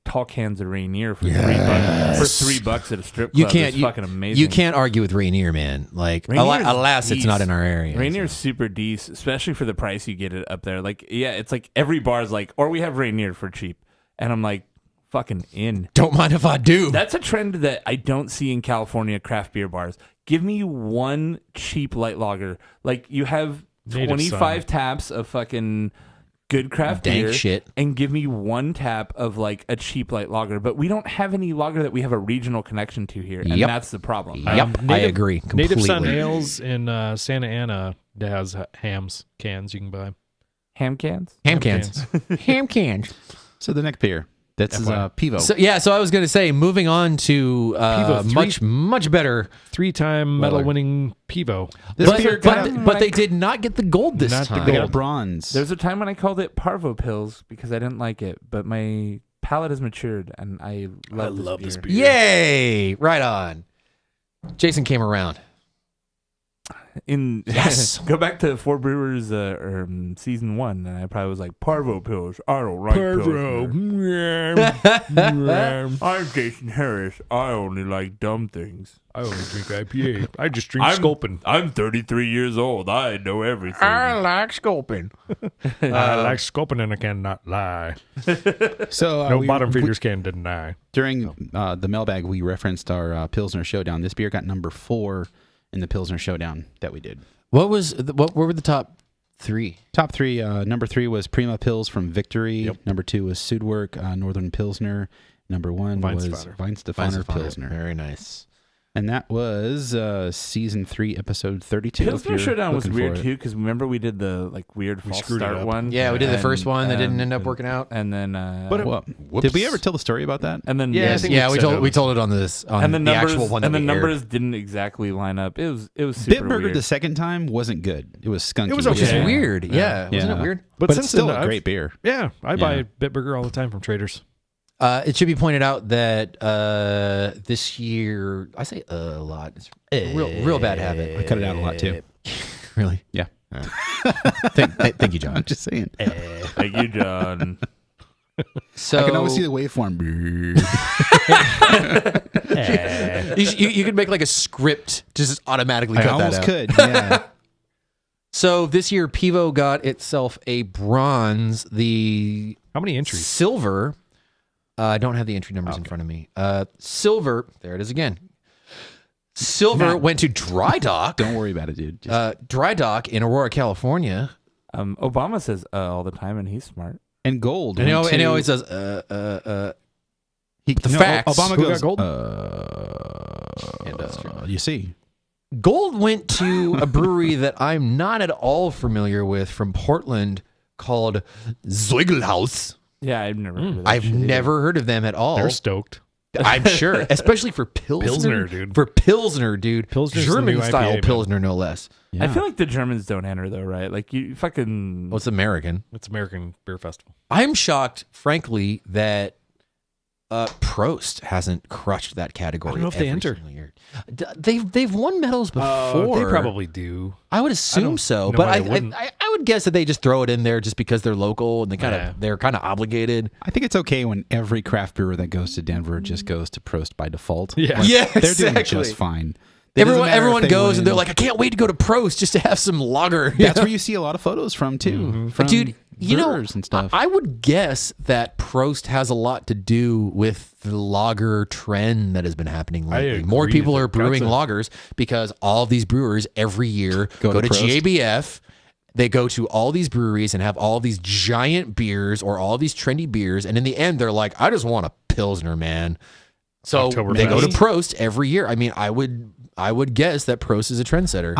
tall cans of Rainier for $3 for $3 at a strip club. It's fucking amazing. You can't argue with Rainier, man. Like, Rainier's alas, it's decent. not in our area. Rainier's super decent, especially for the price you get it up there. Like, yeah, it's like every bar's like, or we have Rainier for cheap, and I'm like, fucking in. Don't mind if I do. That's a trend that I don't see in California craft beer bars. Give me one cheap light lager. Like, you have 25 taps of fucking good craft Dank beer shit, and give me one tap of like a cheap light lager. But we don't have any lager that we have a regional connection to here, and that's the problem. Yep, I agree completely. Native Son Ales in Santa Ana has hams cans you can buy. Ham cans. Ham cans. So the next beer. That's Pivo. So I was going to say, moving on to Pivo, much better 3-time medal-winning Pivo. But they did not get the gold this time. They got bronze. There's a time when I called it Parvo Pills because I didn't like it, but my palate has matured and I love this beer. Yay! Right on. Jason came around. Yes. Go back to Four Brewers season 1, and I probably was like, Parvo Pills. I don't like Pilsner. I'm Jason Harris. I only like dumb things. I only drink IPA. I just drink Sculpin. I'm 33 years old. I know everything. I like Sculpin. I like Sculpin and I cannot lie. So no bottom feeders can deny. During the mailbag, we referenced our Pilsner Showdown. This beer got number 4 in the Pilsner Showdown that we did. What were the top 3? Top 3. Number 3 was Prima Pils from Victory. Yep. Number 2 was Sudwerk Northern Pilsner. Number 1 was Weihenstephaner Pilsner. Very nice. And that was season 3, episode 32. Pilsner Showdown was weird too, because remember we did the weird false start one. Yeah, we did the first one that didn't end up working out, and then. Did we ever tell the story about that? And then we told it on this. And the numbers, actual one. And the numbers didn't exactly line up. It was super Bitburger weird. The second time wasn't good. It was skunky. It was just weird. Yeah. Wasn't it weird? But it's still a great beer. Yeah, I buy Bitburger all the time from Traders. It should be pointed out that this year, I say a lot. It's a real bad habit. I cut it out a lot too. Really? Yeah. Thank you, John. I'm just saying. Thank you, John. So I can always see the waveform. You could make like a script to just automatically cut that out. I almost could. Yeah. So this year, Pivo got itself a bronze. The how many entries? Silver. I don't have the entry numbers in front of me. Silver, there it is again. Silver went to Dry Dock. Don't worry about it, dude. Dry Dock in Aurora, California. Obama says all the time, and he's smart. And gold. And he always says, facts. Obama Who goes, got gold? You see. Gold went to a brewery that I'm not at all familiar with from Portland called Zeugelhaus. Yeah, I've never heard of that. I've never heard of them at all. They're stoked. I'm sure, especially for Pilsner, dude. For Pilsner, dude. Pilsner's German style IPA, Pilsner, no less. Yeah. I feel like the Germans don't enter though, right? Like you fucking. Well, it's American. It's American Beer Festival. I'm shocked, frankly, that Prost hasn't crushed that category. I don't know if they enter. They've won medals before. They probably do. I would assume so, but I would guess that they just throw it in there just because they're local and they're kind of obligated. I think it's okay when every craft brewer that goes to Denver just goes to Prost by default. Yeah, they're doing just fine. Everyone goes and they're like, I can't wait to go to Prost just to have some lager. That's where you see a lot of photos from too. From dude, and stuff. I would guess that Prost has a lot to do with the lager trend that has been happening lately. More people are brewing lagers because all of these brewers every year go to GABF. They go to all these breweries and have all these giant beers or all these trendy beers, and in the end, they're like, I just want a Pilsner, man. So they go to Prost every year. I mean, I would guess that Prost is a trendsetter.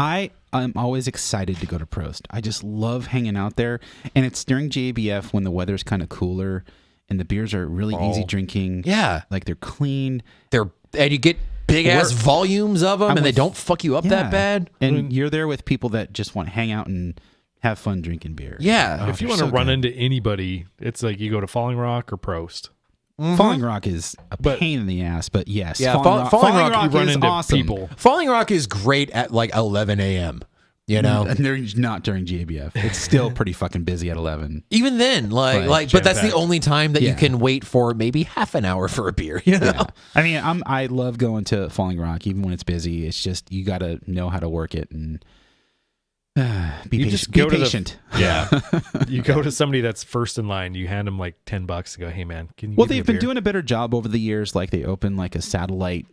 I'm always excited to go to Prost. I just love hanging out there. And it's during JBF when the weather's kind of cooler and the beers are really easy drinking. Yeah. Like they're clean. And you get big ass volumes of them and they don't fuck you up that bad. And you're there with people that just want to hang out and have fun drinking beer. Yeah. If you they're want to so run good. into anybody, it's like you go to Falling Rock or Prost. Falling Rock is a But- pain in the ass, but yes, Yeah, Falling Falling Rock, you run is into awesome. people. Falling Rock is great at like 11 a.m. You know, And they're not during GABF. It's still pretty fucking busy at 11. even then, Right. but that's the Jam-packed. only time that you Yeah. can wait for maybe half an hour for a beer. You know, Yeah. I mean, I love going to Falling Rock even when it's busy. It's just you got to know how to work it and be You patient. just go be to the- patient. Yeah. You go to somebody that's first in line, you hand them like $10 to go, hey man, can you Well, give me they've a been beer? doing a better job over the years. Like they open like a satellite,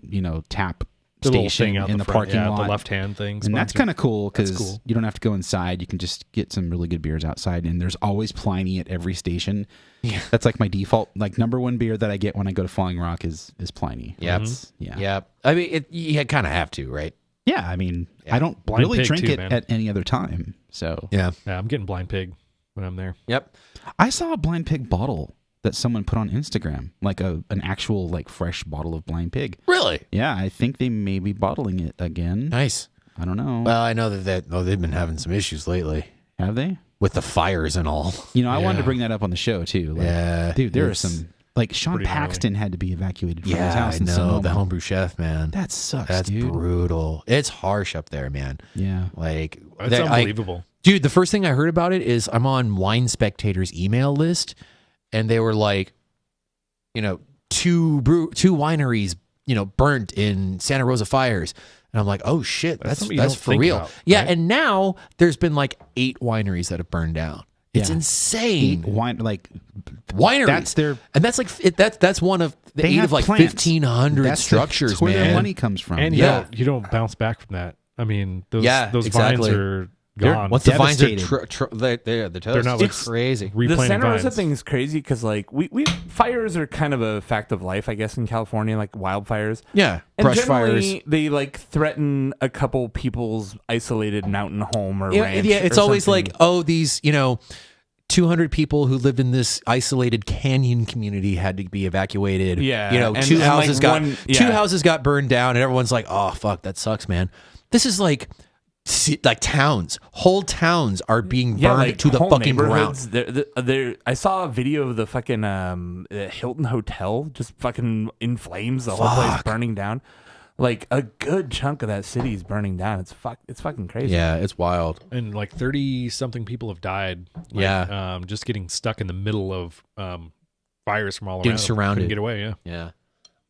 tap the little station thing out in the front, parking yeah, lot. the left-hand thing. And that's sponsored. kind of cool That's because cool. you don't have to go inside. You can just get some really good beers outside. And there's always Pliny at every station. Yeah. That's like my default, like number one beer that I get when I go to Falling Rock is Pliny. Yep. That's- Yeah. yeah. I mean, you kind of have to, right? Yeah. I mean, Yeah. I don't Blind really Pig drink too, it man. at any other time. So Yeah. Yeah, I'm getting Blind Pig when I'm there. Yep. I saw a Blind Pig bottle that someone put on Instagram, like an actual like fresh bottle of Blind Pig. Really Yeah. I think they may be bottling it again. nice. I don't know. Well, I know that they've been having some issues lately Have they? with the fires and all. I wanted to Yeah. bring that up on the show too. Like, Yeah, dude, there are it's- some like Sean pretty gnarly. Paxton had to be evacuated from his Yeah, house I in know Sonoma. the homebrew chef, man. That sucks, That's dude. brutal. It's harsh up there, man. Yeah. Like That's that- unbelievable. dude, the first thing I heard about it is I'm on Wine Spectator's email list, and they were like, two wineries, burnt in Santa Rosa fires, and I'm like, oh shit, That's that's something you that's don't for think real. about, Yeah, right? and now there's been like 8 wineries that have burned down. It's Yeah. insane. Wine like Wineries. that's their and that's like that's one of the They 8 have of like plants. 1,500 that's structures, that's where man. their money comes from. And Yeah. you don't bounce back from that. I mean, those exactly. vines are They're- gone. Once the vines are Devastated. they're toast. They're not like it's crazy. The replanting Santa Rosa vines. thing is crazy because like we fires are kind of a fact of life, I guess, in California, like wildfires. Yeah, And brush generally, fires. they like threaten a couple people's isolated mountain home or Yeah, ranch. it's or always something. like, oh, these 200 people who lived in this isolated canyon community had to be evacuated. Yeah, and- two and, houses like, got one- two yeah. houses got burned down, and everyone's like, oh fuck, that sucks, man. This is like towns, whole towns are being burned to the whole fucking ground. neighborhoods. I saw a video of the fucking Hilton Hotel just fucking in flames. The whole place Fuck. burning down. Like a good chunk of that city is burning down. It's fucking crazy. Yeah, it's wild. And like 30 something people have died. Like, Yeah. just getting stuck in the middle of fires from all Getting around. surrounded. Couldn't get away. Yeah. Yeah.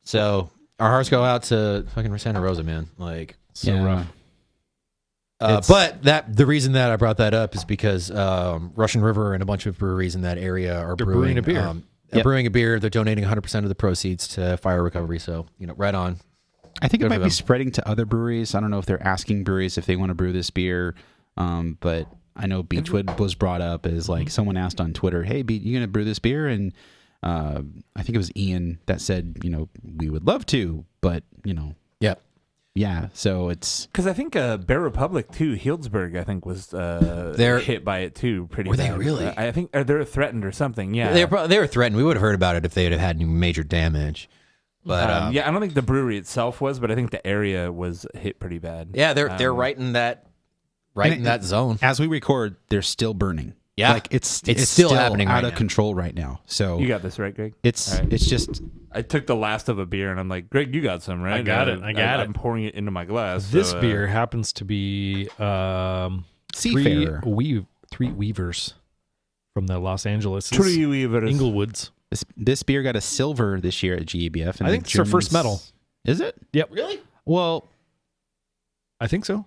So our hearts go out to fucking Santa Rosa, man. Like, So Yeah. rough. but the reason that I brought that up is because Russian River and a bunch of breweries in that area are They're brewing a beer. Yep. Brewing a beer. They're donating 100% of the proceeds to fire recovery. So right on. I think it Good might for be them. spreading to other breweries. I don't know if they're asking breweries if they want to brew this beer, but I know Beechwood was brought up as like someone asked on Twitter, "Hey, you gonna brew this beer?" And I think it was Ian that said, we would love to, but Yeah. yeah. So it's Because I think Bear Republic too, Healdsburg, I think was They're- hit by it too. Pretty. Were they bad. really? I think they're threatened or something. Yeah. They were threatened. We would have heard about it if they had had any major damage. But yeah, I don't think the brewery itself was, but I think the area was hit pretty bad. yeah, they're right in that And that zone. as we record, they're still burning. Yeah. like it's still happening out right of now. control right now. So You got this right, Greg. it's All right. it's just I took the last of a beer and I'm like, Greg, you got some, right? I got it. I'm pouring it into my glass. This so, beer happens to be Seafarer. three weavers from the Los Angeles Tree Weavers. Inglewoods. this beer got a silver this year at GABF. And I the think it's their first medal. Is it? Yep. Really? Well, I think so.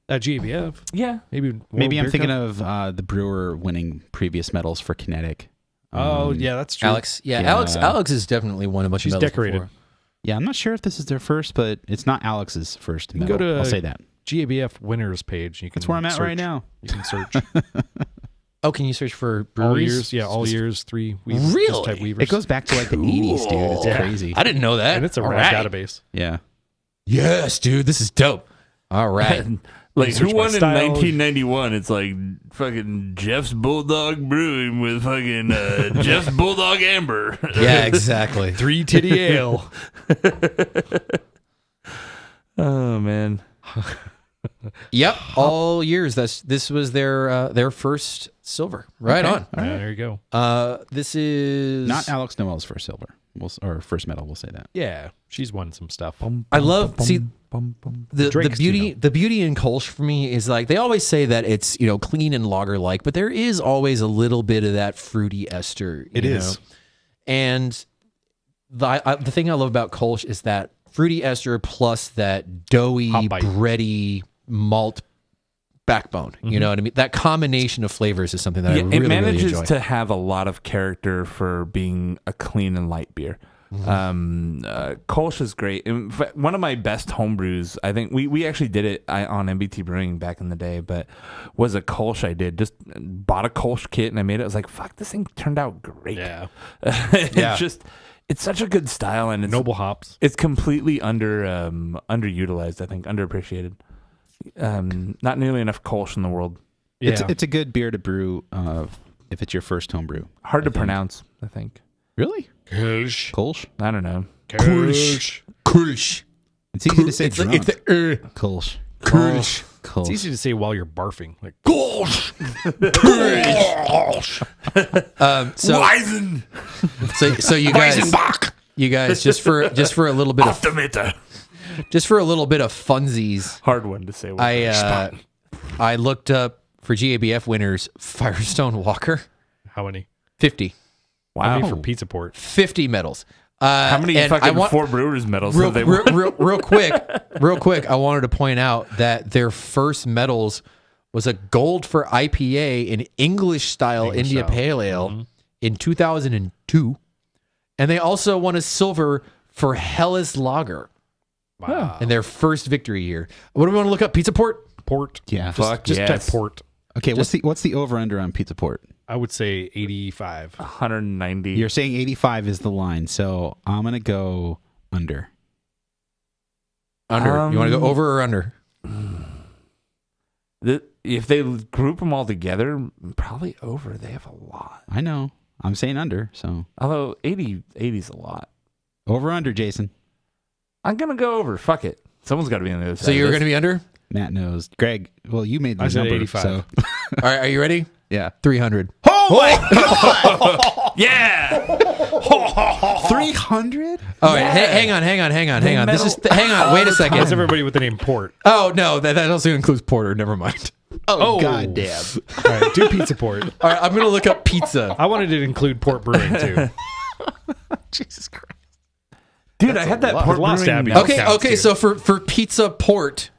At GABF. Yeah. Maybe maybe I'm thinking of the brewer winning previous medals for Kinetic. Oh, yeah, that's true. Alex. Yeah, Yeah. Alex is definitely won a bunch She's of medals decorated. before. Yeah, I'm not sure if this is their first, but it's not Alex's first can medal. go to- I'll say that. GABF winners page. You can That's where I'm at search. right now. You can search. Oh, can you search for all breweries? years. Yeah, all years. Three weavers. Really? This type weavers. It goes back to like the 80s, dude. It's Yeah. crazy. I didn't know that. And it's a All rad right. database. Yeah. Yes, dude, this is dope. All right. Like, Search who by won in style. 1991? It's like fucking Jeff's Bulldog Brewing with fucking Jeff's Bulldog Amber. Yeah, exactly. 3 Titty Ale. Oh, man. Yep, all years. This was their first silver. Right on. Yeah, there you go. This is Not Alex Noel's first silver. Or first medal, we'll say that. Yeah, she's won some stuff. I love the Drake's beauty. The beauty in Kolsch for me is like they always say that it's clean and lager like, but there is always a little bit of that fruity ester. It is, and the thing I love about Kolsch is that fruity ester plus that doughy, Hot bite. bready malt backbone. You know what I mean? That combination of flavors is something that I really, it manages really enjoy. to have a lot of character for being a clean and light beer. Kolsch is great. In fact, one of my best homebrews, I think we actually did it on MBT Brewing back in the day, but was a Kolsch I did. Just bought a Kolsch kit and I made it. I was like, fuck, this thing turned out great. Yeah. It's such a good style, and it's Noble hops. It's completely underutilized, I think, underappreciated. Not nearly enough Kolsch in the world. Yeah. It's a good beer to brew if it's your first home brew. Hard to pronounce, I think. Really? Kolsch. Kolsch? I don't know. Kolsch. Kolsch. It's easy to say drunk. It's the Kolsch. Kolsch. Kolsch. It's easy to say while you're barfing. Like so you guys just for a little bit of funsies. Hard one to say. I looked up for GABF winners Firestone Walker. how many? 50. How many Wow. for Pizza Port? 50 medals. How many and fucking I want- Fort Brewers medals real, have they real quick, I wanted to point out that their first medals was a gold for IPA in English style India style. Pale Ale in 2002. And they also won a silver for Helles Lager Wow. in their first victory year. What do we want to look up? Pizza Port? Port. Yeah. Fuck Just yes. type port. Okay, what's the over under on Pizza Port? I would say 85. 190. You're saying 85 is the line, so I'm gonna go under. Under. You want to go over or under? If they group them all together, probably over. They have a lot. I know. I'm saying under, so Although 80 is a lot. over under, Jason. I'm going to go over. Fuck it. Someone's got to be on the other side. So you're going to be under? Matt knows. Greg, well, you made the I said number, 85. so All right, are you ready? yeah. 300. Yeah! 300? All right, hang on. This is hang on. Wait a That's second. everybody with the name Port. Oh no, that also includes porter. Never mind. Oh, goddamn. All right, do Pizza Port. All right, I'm gonna look up pizza. I wanted to include Port Brewing too. Jesus Christ. Dude, I had that lot. Port Lost Brewing Abbey. milk Okay. counts, Okay. dude. So for pizza port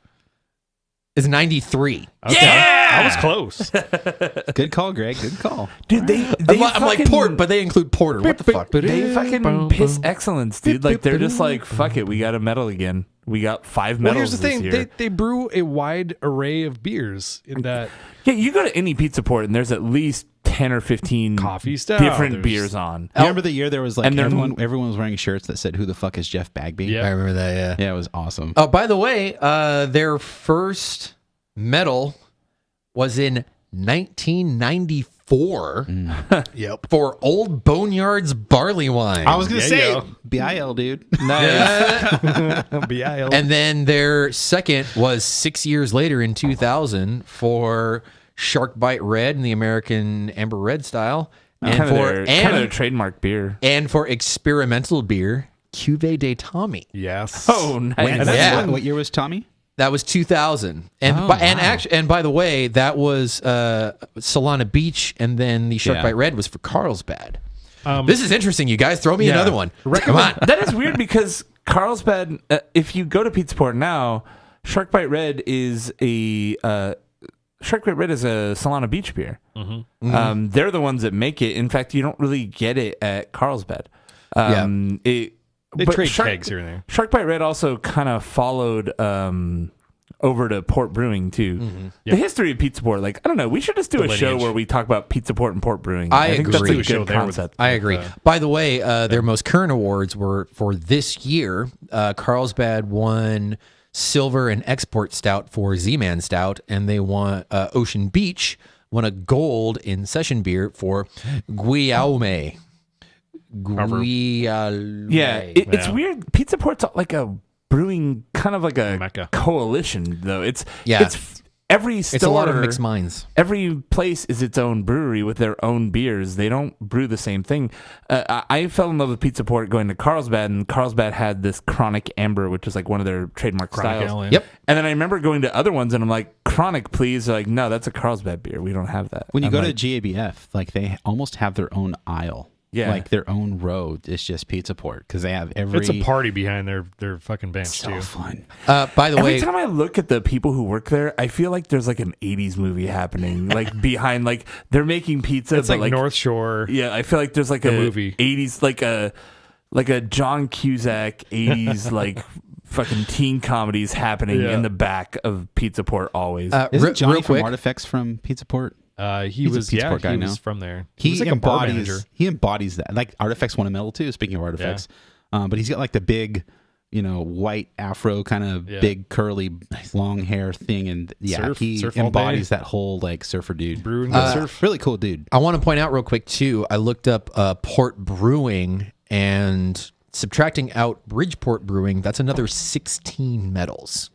is 93. Okay. Yeah! I was close. Good call, Greg. Good call. Dude, they I'm like fucking- port, but they include porter. What the fuck? They fucking piss excellence, dude. Like, they're just like, fuck it, we got a medal again. We got 5 Well, medals here's the this thing. year. They brew a wide array of beers in that Yeah, you go to any pizza port and there's at least 10 or 15 coffee stout. different there's- beers on. You remember the year there was like And they're- everyone was wearing shirts that said "Who the fuck is Jeff Bagby"? Yeah. I remember that. Yeah. Yeah, it was awesome. Oh, by the way, their first medal was in 1994 Yep. for Old Boneyard's barley wine. I was gonna Yeah, say yeah. BIL, dude. BIL. And then their second was 6 years later in 2000 for Shark Bite Red in the American Amber Red style, and Kind of for their trademark beer. and for experimental beer Cuvée de Tommy. Yes. Oh, nice. When- Yeah. What year was Tommy? That was 2000. And Oh, and by the way, that was Solana Beach, and then the Shark Yeah. Bite Red was for Carlsbad. Um, This is interesting, you guys. Throw me Yeah. another one. Come on. That is weird because Carlsbad, if you go to Pizza Port now, Shark Bite Red is a Solana Beach beer. They're the ones that make it. In fact, you don't really get it at Carlsbad. they but trade kegs here and there. Shark Bite Red also kind of followed over to Port Brewing too. The history of Pizza Port, like I don't know, we should just do a show lineage. where we talk about Pizza Port and Port Brewing. I think agree. that's a Do a show good there with- concept. I agree. By the way, their most current awards were for this year. Carlsbad won silver and export stout for Z-Man Stout, and they won Ocean Beach won a gold in session beer for Guillaume. Yeah, it's weird. Pizza Port's like a brewing kind of like a Mecca. coalition, though. It's every store, It's a lot of mixed minds. Every place is its own brewery with their own beers. They don't brew the same thing. I fell in love with Pizza Port going to Carlsbad, and Carlsbad had this Chronic Amber, which is like one of their trademark styles. Ale, yeah. Yep. And then I remember going to other ones, and I'm like, Chronic, please. They're like, no, that's a Carlsbad beer. We don't have that. When you I'm go like, to GABF, like they almost have their own aisle. Yeah. Like their own row. It's just Pizza Port because they have every. It's a party behind their fucking bench so too. fun. By the every way, time I look at the people who work there, I feel like there's like an 80s movie happening, like behind, like they're making pizza. It's but like North Shore. Yeah, I feel like there's like a movie. 80s, like a John Cusack 80s like fucking teen comedies happening in the back of Pizza Port always. Isn't Johnny real from quick, Artifacts from Pizza Port? He was Pizza Port guy now. from there. He was like a bar manager. embodies that. Like Artifacts won a medal too. Speaking of Artifacts, but he's got like the big, white afro kind of big curly long hair thing, and he surf all embodies day. that whole like surfer dude. Brewing good surf. Really cool dude. I want to point out real quick too. I looked up Port Brewing, and subtracting out Bridgeport Brewing, that's another 16 medals.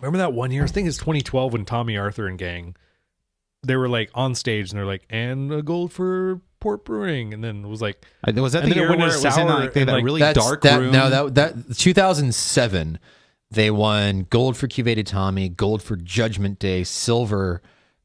Remember that one year? I think it's 2012 when Tommy Arthur and gang, they were like on stage and they're like, and a gold for Port Brewing, and then it was like, Was that and the then it year went where to it was in sour like, that and, like, really dark room? No, that 2007. They won gold for Cuvated Tommy, gold for Judgment Day, silver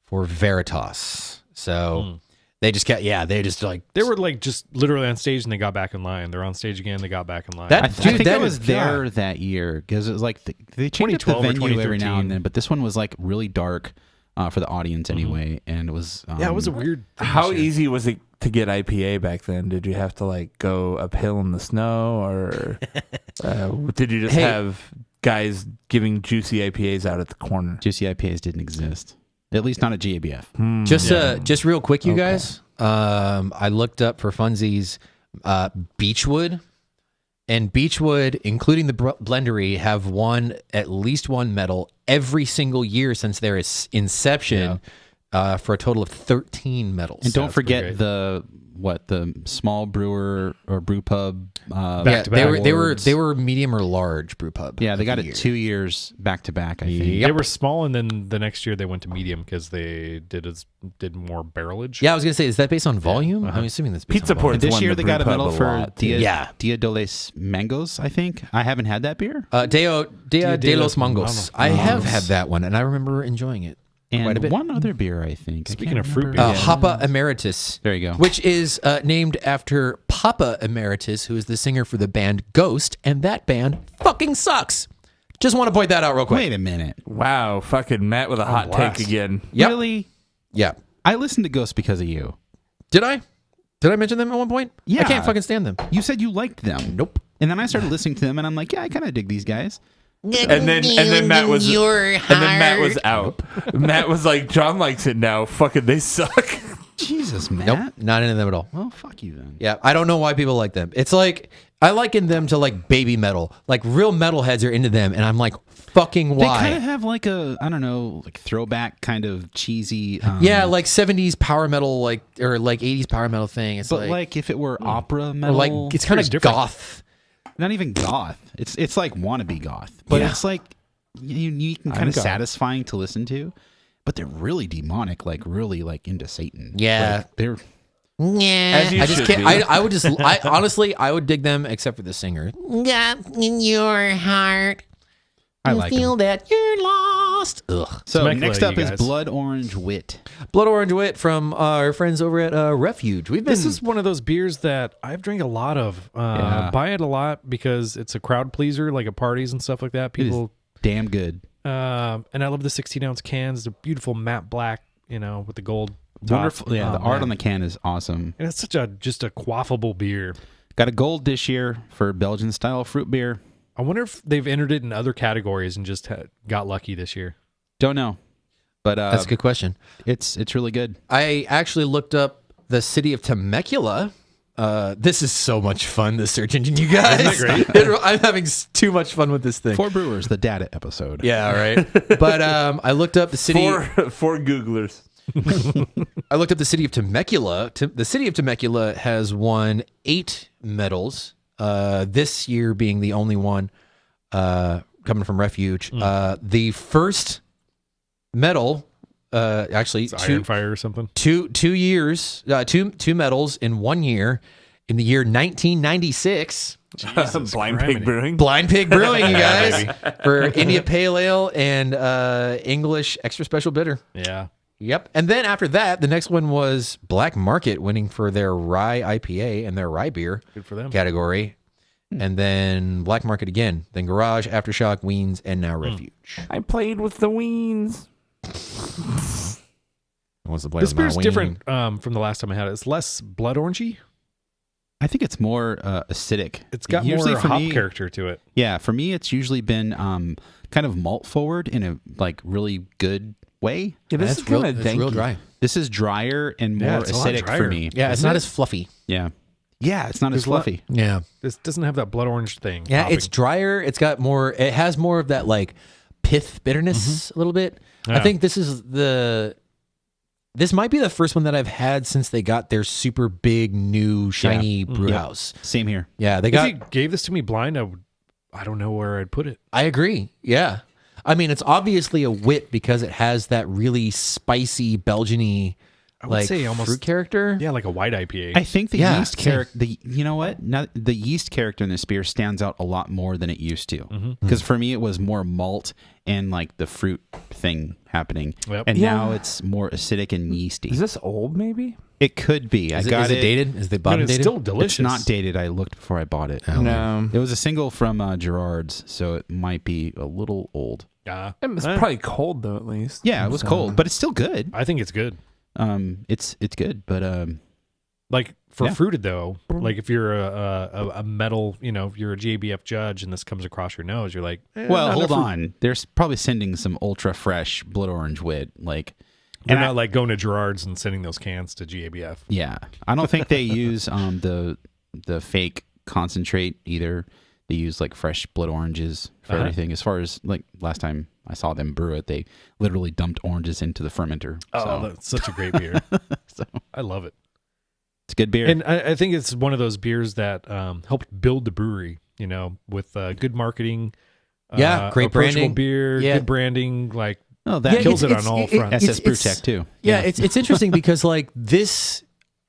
for Veritas. So they just got they were like just literally on stage and they got back in line. They're on stage again, they got back in line. That- I think that I was is- there that year because it was like they changed up the 2012 or venue every now 2013. and then, but this one was like really dark for the audience anyway, and it was it was a weird thing How this year. easy was it to get IPA back then? Did you have to like go uphill in the snow, or did you just have guys giving juicy IPAs out at the corner? Juicy IPAs didn't exist, at least not at GABF. Just real quick, you guys. I looked up for funsies Beechwood, and Beechwood, including the Blendery, have won at least one medal every single year since their inception, for a total of 13 medals. And don't That's forget pretty the small brewer or brew pub. They were medium or large brew pub. Yeah, they of got the it year. 2 years back to back. I think. Yep. They were small, and then the next year they went to medium because they did more barrelage. Yeah, I was gonna say, is that based on volume? I'm assuming that's based Pizza on Port. volume. This won year the they got a brew pub medal a for lot, Dia de los Mangos. I think I haven't had that beer. Dia de los Mangos. Mangos. I have had that one, and I remember enjoying it. quite a And bit. one other beer, I think. I Speaking can't of fruit remember. beers. Hoppa Emeritus. There you go. Which is named after Papa Emeritus, who is the singer for the band Ghost, and that band fucking sucks. Just want to point that out real quick. Wait a minute. Wow, fucking Matt with a hot blast. take again. Yep. Really? Yeah. I listened to Ghost because of you. Did I? Did I mention them at one point? Yeah. I can't fucking stand them. You said you liked them. Nope. And then I started listening to them, and I'm like, yeah, I kind of dig these guys. And then Matt was out. Matt was like, John likes it now. Fucking they suck. Jesus, Matt. Nope. Not into them at all. Well, fuck you then. Yeah. I don't know why people like them. It's like, I liken them to like baby metal. Like real metalheads are into them, and I'm like, fucking They why? kind of have like a, I don't know, like throwback kind of cheesy. Yeah, like 70s power metal, like, or like 80s power metal thing. It's But like if it were opera or metal, like it's kind of different. goth. not even goth. It's like wannabe goth, but Yeah. it's like unique and kind of satisfying to listen to. But they're really demonic, like really like into Satan. Yeah. Like, they're Yeah, As you I just should can't. be. I would just. I honestly, I would dig them except for the singer. Yeah, in your heart, I like feel them. that you're lost. Ugh. So Temecula, next up you is guys. Blood Orange Wit. Blood Orange Wit from our friends over at Refuge. We've been. This is one of those beers that I've drank a lot of. Yeah. Buy it a lot because it's a crowd pleaser, like at parties and stuff like that. It is People, damn good. and I love the 16-ounce cans. The beautiful matte black, with the gold. top. Wonderful. Yeah, Oh, the art man. on the can is awesome. And it's such just a quaffable beer. Got a gold this year for Belgian style fruit beer. I wonder if they've entered it in other categories and just got lucky this year. Don't know, but That's a good question. It's really good. I actually looked up the city of Temecula. This is so much fun, this search engine, you guys. I'm having too much fun with this thing. For Brewers, the data episode. Yeah, right. But I looked up the city. For Googlers. I looked up the city of Temecula. The city of Temecula has won 8 medals. This year being the only one. coming from Refuge. The first medal, actually, It's Iron Fire or something. 2 years, two medals in 1 year, in the year 1996. Blind Pig Brewing. Blind Pig Brewing, you guys, for India Pale Ale and English Extra Special Bitter. Yeah. Yep. And then after that, the next one was Black Market, winning for their rye IPA and their rye beer Good for them. category. And then Black Market again. Then Garage, Aftershock, Weens, and now Refuge. I played with the Weens. What's the blame? This beer's different from the last time I had it. It's less blood orangey. I think it's more acidic. It's got Usually more for hop me- character to it. Yeah, for me, it's usually been kind of malt forward in a really good way. Yeah, this is kind of It's real dry. This is drier and more Yeah, it's a lot acidic for drier. me. Yeah, it's Isn't not it? as fluffy. Yeah, it's not as There's a lot- fluffy. Yeah. This doesn't have that blood orange thing. Yeah, hopping. it's drier. It's got more. It has more of that like pith bitterness a little bit. I Yeah. think this might be the first one that I've had since they got their super big new shiny brew house. Same here. Yeah, they If got. you gave this to me blind, I don't know where I'd put it. I agree. Yeah, I mean it's obviously a wit because it has that really spicy Belgian-y I would like say almost fruit character. Yeah, like a white IPA. I think the Yeah, yeast same. character. You know what? The yeast character in this beer stands out a lot more than it used to. Because for me, it was more malt and like the fruit thing happening, Yep. and Yeah. now it's more acidic and yeasty. Is this old, maybe? It could be. Is I got it dated? Is the I mean, bottom it's dated? still delicious. It's not dated. I looked before I bought it. No. It was a single from Gerard's, so it might be a little old. It's probably cold, though, at least. Yeah, it was So- cold, but it's still good. I think it's good. It's good, but Like for Yeah. fruited though, like if you're a metal, if you're a JBF judge and this comes across your nose, you're like, well, not hold enough fruit. on. They're probably sending some ultra fresh blood orange wit, like. You're And not like going to Gerard's and sending those cans to GABF. Yeah, I don't think they use the fake concentrate either. They use like fresh blood oranges for everything. As far as like last time I saw them brew it, they literally dumped oranges into the fermenter. Oh, So that's such a great beer. So- I love it. it's a good beer. And I think it's one of those beers that helped build the brewery, with good marketing. Yeah, great approachable branding. beer, Yeah. good branding. Like, oh, that kills it on all fronts. SS Brewtech too. Yeah, it's interesting because like this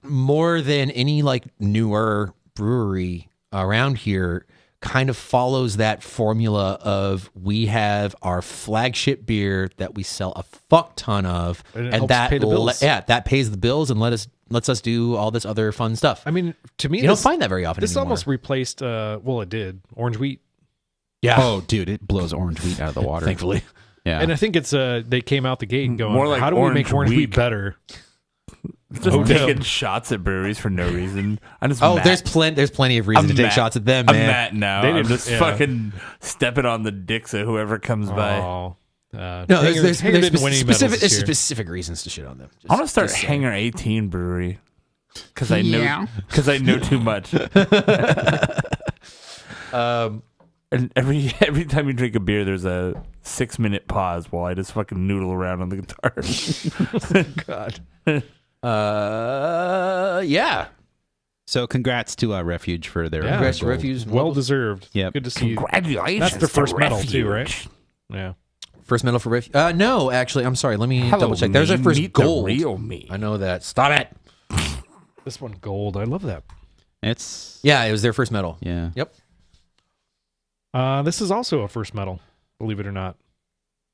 more than any like newer brewery around here kind of follows that formula of we have our flagship beer that we sell a fuck ton of And it and helps that pay the bills. that pays the bills and lets us do all this other fun stuff. I mean, to me, You don't find that very often This anymore. almost replaced, it did, orange wheat. Yeah. Oh, dude, it blows orange wheat out of the water. Thankfully. Yeah. And I think it's they came out the gate going, More like how do we make Orange orange wheat Week. better? Just Oh, taking no. shots at breweries for no reason. I just Oh, mad. there's plenty of reason I'm to take mad. shots at them, I'm man. mad now. They I'm didn't- just yeah. fucking stepping on the dicks of whoever comes by. Oh, No, Hanger there's didn't win any medals specific, this year. specific reasons to shit on them. I want to start just saying. Hangar 18 Brewery because I know Yeah. too much. And every time you drink a beer, there's a 6-minute pause while I just fucking noodle around on the guitar. God. Yeah. So congrats to Refuge for their Yeah. Congrats to gold. Refuse. well deserved. Yep. Good to see you. Congratulations! That's the to first medal too, Refuge. right? Yeah. First medal for Refuse. No, actually, I'm sorry. Let me Hello, double check. There's our me. first Meet the gold. real me. I know that. Stop it. This one gold. I love that. It's Yeah, it was their first medal. yeah. Yep. This is also a first medal, believe it or not.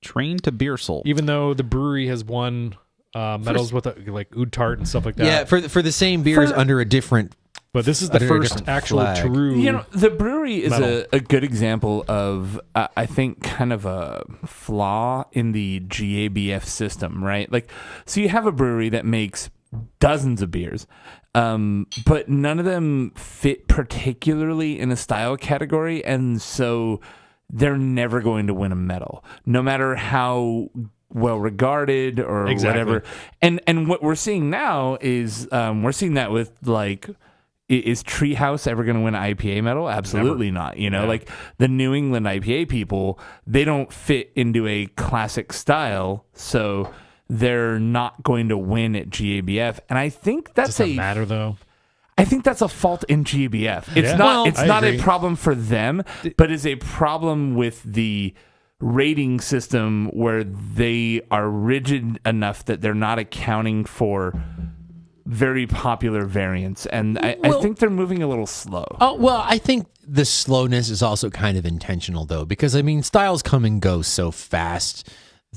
Train to beer soul. Even though the brewery has won medals with like Oud Tart and stuff like that. Yeah, for the same beers For- under a different. But this is the Under a first different actual flag. true. You know, the brewery is Medal. a good example of, I think, kind of a flaw in the GABF system, right? Like, so you have a brewery that makes dozens of beers, but none of them fit particularly in a style category, and so they're never going to win a medal, no matter how well regarded or Exactly. whatever. And what we're seeing now is we're seeing that with like. Is Treehouse ever going to win an IPA medal? Absolutely not. You know, like the New England IPA people, they don't fit into a classic style, so they're not going to win at GABF. And I think that's Does that matter though? I think that's a fault in GABF. It's Yeah. not. Well, It's I not agree. a problem for them, but is a problem with the rating system where they are rigid enough that they're not accounting for very popular variants, and I think they're moving a little slow. Oh, well, I think the slowness is also kind of intentional, though, because, I mean, styles come and go so fast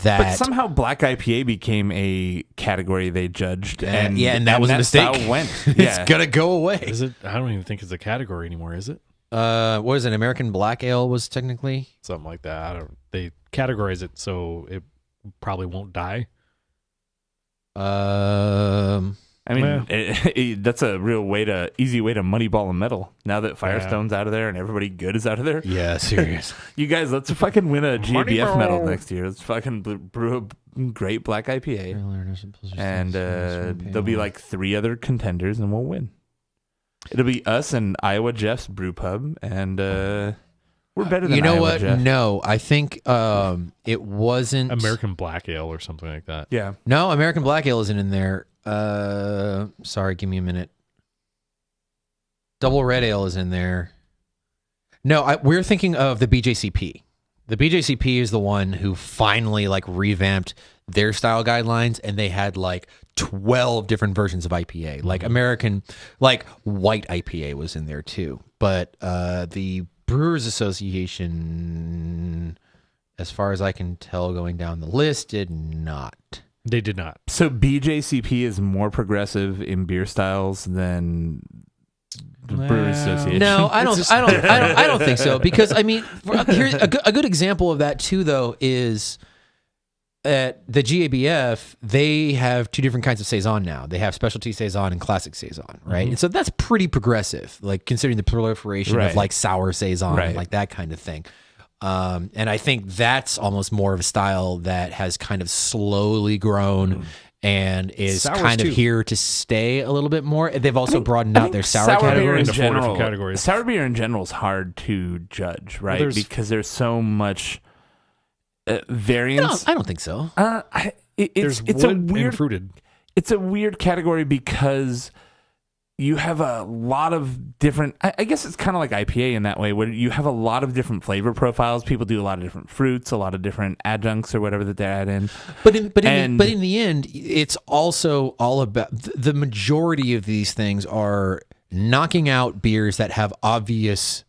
that... But somehow Black IPA became a category they judged, and that was a mistake. style went. it's going to go away. Is it? I don't even think it's a category anymore, is it? What is it? American Black Ale was technically? Something like that. They categorize it so it probably won't die. I mean, that's a real easy way to moneyball a medal. Now that Firestone's out of there and everybody good is out of there. Yeah, serious. You guys, let's fucking win a GABF Moneyball. medal next year. Let's fucking brew a great Black IPA. And there'll be like 3 other contenders and we'll win. It'll be us and Iowa Jeff's brew pub. And we're better than You know Iowa what? Jeff. No, I think it wasn't... American Black Ale or something like that. Yeah. No, American Black Ale isn't in there. Sorry, give me a minute. Double Red Ale is in there. No, we're thinking of the BJCP. The BJCP is the one who finally like revamped their style guidelines, and they had like 12 different versions of IPA. Like American, like white IPA was in there too. But the Brewers Association, as far as I can tell, going down the list, did not. They did not. So BJCP is more progressive in beer styles than the Brewers Association. No, I don't think so. Because I mean, here's a good example of that too. Though is at the GABF, they have 2 different kinds of saison now. They have specialty saison and classic saison, right? And so that's pretty progressive, like considering the proliferation of like sour saison and like that kind of thing. And I think that's almost more of a style that has kind of slowly grown and is Sours kind of too. here to stay a little bit more. They've also broadened out their sour beer category. in into 4 different general. categories. Sour beer in general is hard to judge, right? there's- Because there's so much variance. I don't think so. There's it's a wood weird and fruited. it's a weird category because you have a lot of different. I guess it's kind of like IPA in that way, where you have a lot of different flavor profiles. People do a lot of different fruits, a lot of different adjuncts or whatever that they add in. But in the end, it's also all about the majority of these things are knocking out beers that have obvious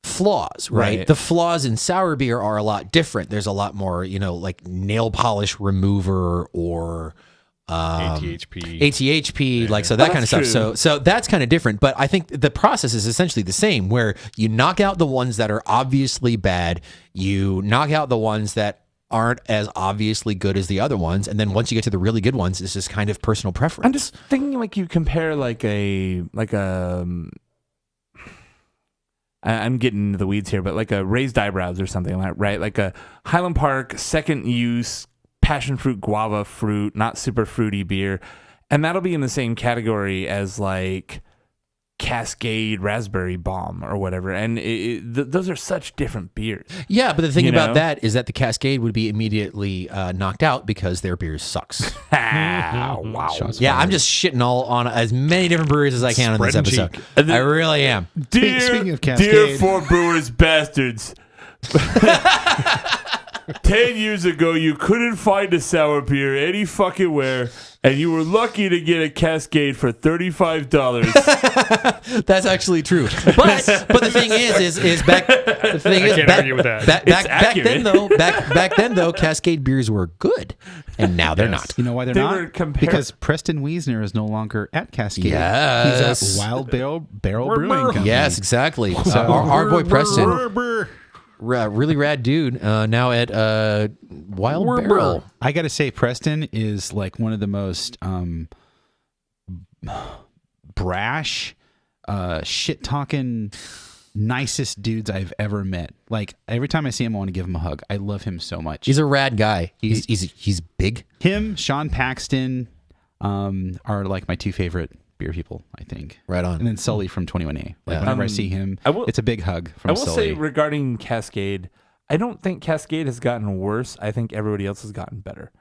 flaws, right? The flaws in sour beer are a lot different. There's a lot more, like nail polish remover or ATHP, like so that kind of stuff. So that's kind of different. But I think the process is essentially the same, where you knock out the ones that are obviously bad, you knock out the ones that aren't as obviously good as the other ones, and then once you get to the really good ones, it's just kind of personal preference. I'm just thinking like you compare I'm getting into the weeds here, but like a raised eyebrows or something like right, like a Highland Park second use passion fruit guava fruit, not super fruity beer, and that'll be in the same category as like Cascade Raspberry Bomb or whatever, and those are such different beers. Yeah, but the thing about that is that the Cascade would be immediately knocked out because their beer sucks. Wow. Yeah, I'm just shitting all on as many different breweries as I can on this Spreading episode. cheek. I really am. Speaking of Cascade. Dear Four Brewers bastards. 10 years ago, you couldn't find a sour beer any fucking where, and you were lucky to get a Cascade for $35. That's actually true. But the thing is back. The thing is can't back, argue with that. back then though, Cascade beers were good, and now they're not. You know why they're They were not? Because Preston Wiesner is no longer at Cascade. Yes. He's at Wild Barrel Brewing Company. Yes, exactly. So our boy Preston, really rad dude, now at Wild Barrel. I got to say, Preston is like one of the most brash, shit-talking, nicest dudes I've ever met. Like, every time I see him, I want to give him a hug. I love him so much. He's a rad guy. He's big. Him, Sean Paxton are like my 2 favorite beer people, I think. Right on. And then Sully from 21A. Like, whenever I see him, it's a big hug from I will Sully. say regarding Cascade, I don't think Cascade has gotten worse. I think everybody else has gotten better.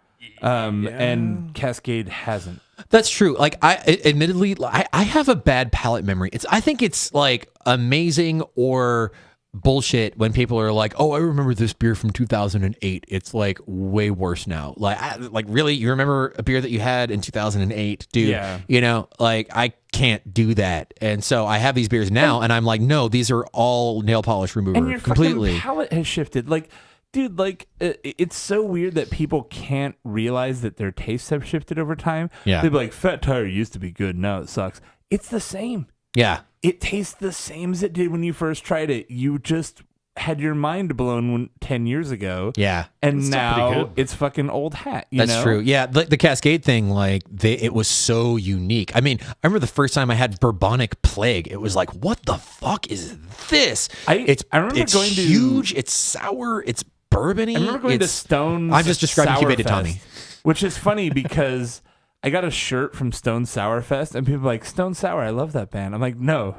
and Cascade hasn't. That's true. Like admittedly, I have a bad palate memory. I think it's like amazing or bullshit when people are like, "Oh, I remember this beer from 2008." It's like way worse now. Like really, you remember a beer that you had in 2008, dude? Yeah. You know, like I can't do that. And so I have these beers now, and I'm like, no, these are all nail polish remover And your completely. fucking palate has shifted. Like, dude, like it's so weird that people can't realize that their tastes have shifted over time. Yeah. They'd be like, Fat Tire used to be good, now it sucks. It's the same. Yeah. It tastes the same as it did when you first tried it. You just had your mind blown 10 years ago. Yeah. And still pretty now good. it's fucking old hat. That's know? true. Yeah, the Cascade thing, like it was so unique. I mean, I remember the first time I had Bourbonic Plague. It was like, what the fuck is this? I remember it's going to huge. It's sour. It's bourbony. I remember going to Stone's. I'm just describing Sour Cubated Fest, Tommy. which is funny because I got a shirt from Stone Sour Fest, and people are like, Stone Sour, I love that band. I'm like, no.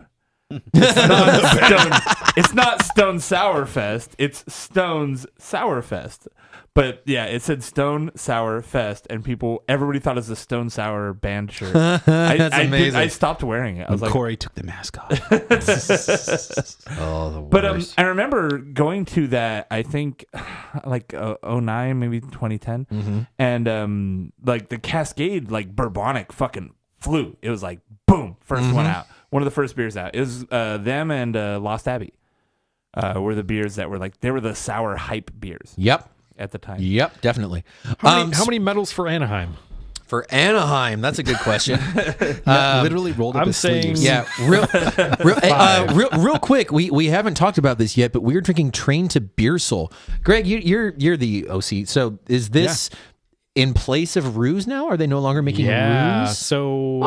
It's not Stone Sour Fest. It's Stone's Sour Fest. But yeah, it said Stone Sour Fest, and everybody thought it was a Stone Sour band shirt. That's amazing. I stopped wearing it. I was like, Corey took the mask off. Oh, the but worst. I remember going to that, I think like 09, maybe 2010. Mm-hmm. And like the Cascade, like Bourbonic fucking flew. It was like, boom, first one out. One of the first beers out. It was them and Lost Abbey were the beers that were like, they were the sour hype beers Yep. at the time. Yep, definitely. How many medals for Anaheim? For Anaheim, that's a good question. Literally rolled up I'm his saying- sleeves. Yeah, real quick. We haven't talked about this yet, but we're drinking Train to Beer Soul. Greg, you're the OC. So is this in place of Ruse now? Are they no longer making Ruse? So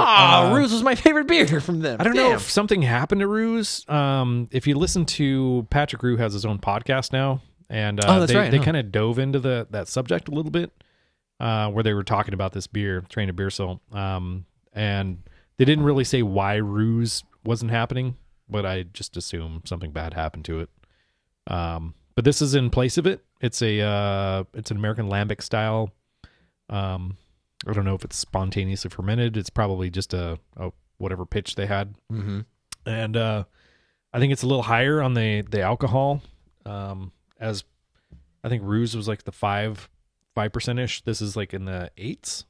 Ruse was my favorite beer from them. I don't know Damn. if something happened to Ruse. If you listen to Patrick Rue has his own podcast now, and that's right, they huh. kind of dove into that subject a little bit, where they were talking about this beer, Train to Beer Soul, and they didn't really say why Ruse wasn't happening, but I just assume something bad happened to it. But this is in place of it. It's an American lambic style. I don't know if it's spontaneously fermented. It's probably just a whatever pitch they had. Mm-hmm. And I think it's a little higher on the alcohol. As I think Ruse was like the 5% ish. This is like in the 8s.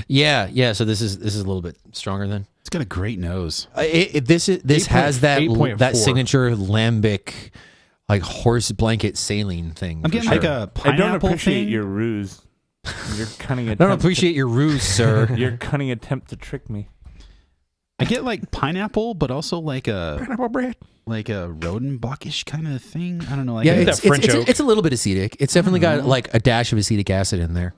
Yeah. So this is a little bit stronger then. It's got a great nose. This has that 8.4. signature lambic, like horse blanket saline thing. I'm for getting sure. like a I don't pineapple appreciate thing. your ruse. Your cunning I attempt. don't appreciate your ruse, sir. your cunning attempt to trick me. I get like pineapple, but also like a Pineapple bread. Rodenbachish kind of thing. I don't know. Like Yeah, think it's, that French it's, oak. it's a little bit acidic. It's definitely got like a dash of acetic acid in there.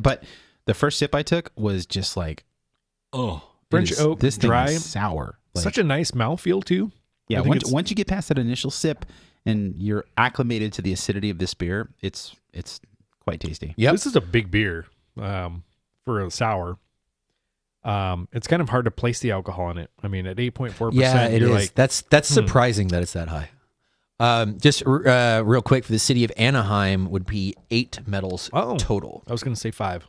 but the first sip I took was just like, French oak, this thing dry. is sour. Like, Such a nice mouthfeel too. yeah. I think Once you get past that initial sip and you're acclimated to the acidity of this beer, it's quite tasty. Yep. This is a big beer for a sour. It's kind of hard to place the alcohol in it. I mean, at 8.4%, Yeah, it you're is. like, That's surprising that it's that high. Just real quick, for the city of Anaheim would be 8 medals total. I was going to say 5.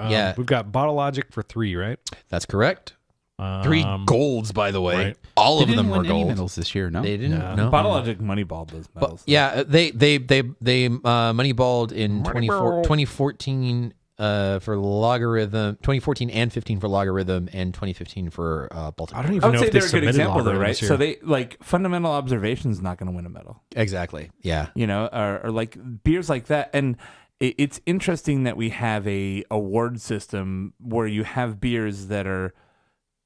Yeah. We've got Bottle Logic for 3, right? That's correct. 3 golds, by the way. right. All They of didn't them were win any gold. medals this year. No, They didn't. No. No. Bottle Logic moneyballed those medals. Yeah, they moneyballed in 2014 for Logarithm, 2014 and 15 for Logarithm, and 2015 for Baltimore. I don't I even would know say if they they're a good submitted example, though, Logarithm right? this year. So they like fundamental observation's not going to win a medal, Exactly. Yeah. you know, or like beers like that. And it's interesting that we have a award system where you have beers that are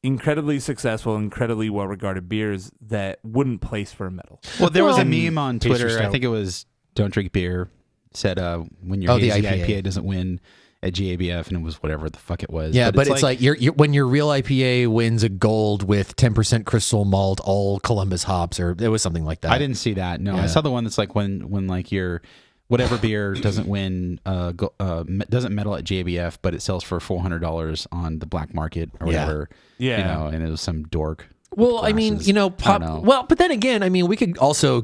incredibly successful, incredibly well regarded beers that wouldn't place for a medal. Well, there was a Well, meme on Pastry Twitter. I Stout. think it was "Don't drink beer." Said when your the hazy IPA. IPA doesn't win at GABF, and it was whatever the fuck it was. Yeah, but it's like you're when your real IPA wins a gold with 10% crystal malt, all Columbus hops, or it was something like that. I didn't see that. No, Yeah. I saw the one that's like when like your whatever beer doesn't win, doesn't medal at JBF, but it sells for $400 on the black market or Yeah. whatever. Yeah. You know, and it was some dork. Well, I mean, glasses. I don't know. well, but then again, I mean, we could also,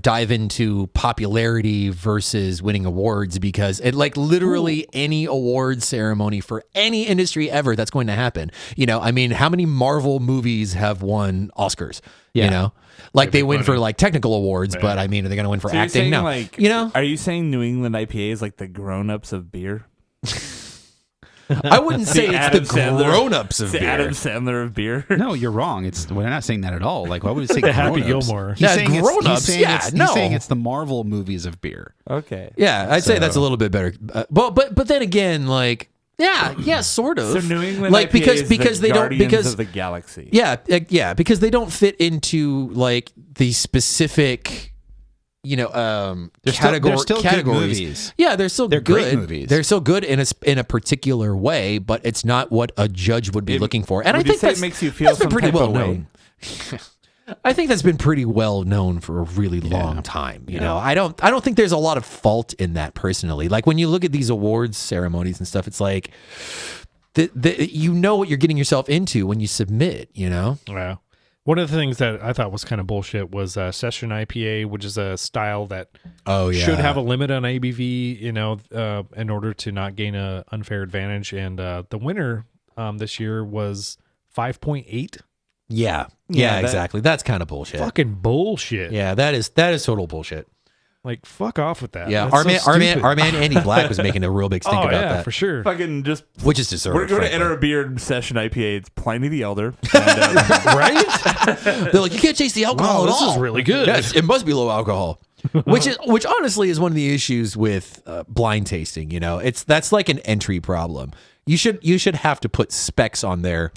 dive into popularity versus winning awards because it like literally any award ceremony for any industry ever that's going to happen. I mean, how many Marvel movies have won Oscars? Yeah. Like they win for like technical awards, but I mean, are they going to win for So you're acting? saying, No. like, are you saying New England IPA is like the grown-ups of beer? I wouldn't say it's Adam the Sandler- grown-ups of It's the beer. Adam Sandler of beer. No, you're wrong. We're not saying that at all. Like, why would we say The Happy grown-ups? Gilmore. He's Yeah, saying it's- grown-ups, he's saying yeah, it's- no. He's saying it's the Marvel movies of beer. Okay. Yeah, I'd say that's a little bit better. But then again, like yeah, sort of. So New England like IPA because is they the don't Guardians because of the Galaxy. yeah, because they don't fit into like the specific They're still good categories. movies. Yeah, they're still They're good. great movies. They're still good in a particular way, but it's not what a judge would be looking for. And I Would you think say it that's, makes you feel that's been some pretty type well of way? known. I think that's been pretty well known for a really long time. I don't think there's a lot of fault in that personally. Like when you look at these awards ceremonies and stuff, it's like you know what you're getting yourself into when you submit. Yeah. One of the things that I thought was kind of bullshit was Session IPA, which is a style that should have a limit on ABV, in order to not gain an unfair advantage. And the winner this year was 5.8. Yeah, that- exactly. That's kind of bullshit. Fucking bullshit. Yeah, that is total bullshit. Like, fuck off with that. Yeah, That's our so man stupid. Andy Black was making a real big stink Oh, about yeah, that, for sure. Fucking just. which is deserved. We're going to frankly. enter a beer session IPA. It's Pliny the Elder. And, Right? They're like, you can't taste the alcohol at Wow, this all. is really good. Yes, it must be low alcohol. which honestly is one of the issues with blind tasting. That's like an entry problem. You should have to put specs on there,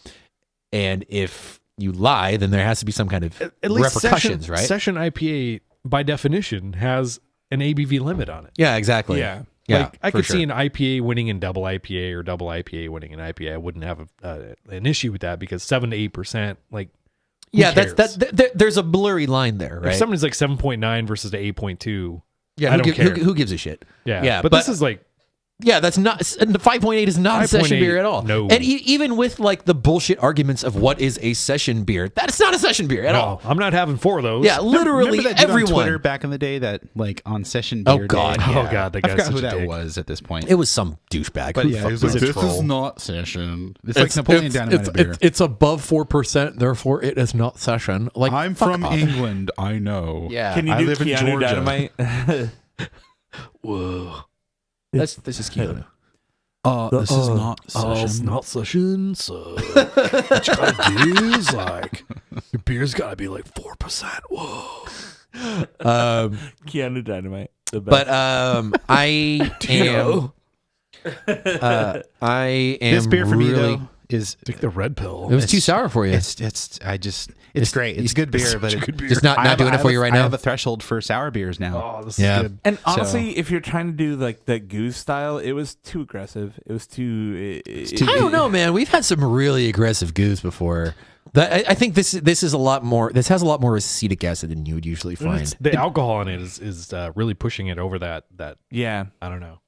and if you lie, then there has to be some kind of At least repercussions, right? Session IPA, by definition, has an ABV limit on it. Yeah, exactly. Yeah. Yeah, Like I for could sure. see an IPA winning in double IPA or double IPA winning in IPA. I wouldn't have an issue with that because 7 to 8%, like, who Yeah, cares? there's a blurry line there, right? If somebody's like 7.9 versus the 8.2, Yeah, I don't care. Who gives a shit? yeah, but this is like, Yeah, that's not. The 5.8 is not a session 5.8, beer at all. no. And even with like the bullshit arguments of what is a session beer, that's not a session beer at all. no, I'm not having 4 of those. Yeah, literally Remember that dude everyone. on Twitter back in the day that like on session Oh, beer God, day? Oh, God, that I guy's forgot such who a that dick. was at this point. It was some douchebag. But Who yeah, fuck he was was like, a this troll? is not session. It's like Napoleon Dynamite beer. It's above 4%, therefore it is not session. Like I'm fuck from off. England. I know. Yeah. Can you I do live in Keanu Georgia. Dynamite? Whoa. This is cute. This is not It's not session, so what you gotta do is like your beer's gotta be like 4%. Whoa. Keanu Dynamite. The best. But I am. I am. This beer for me really, though is Take the red pill. It was too sour for you. it's great. It's good beer, but a good beer. Just not doing it for you right I now. have a threshold for sour beers now. Oh, this Yeah. is good. And honestly, if you're trying to do like that goose style, it was too aggressive. It was too. I don't know, man. We've had some really aggressive goose before. I think this is a lot more. This has a lot more acetic acid than you would usually And find. the alcohol in it is really pushing it over that. Yeah. I don't know.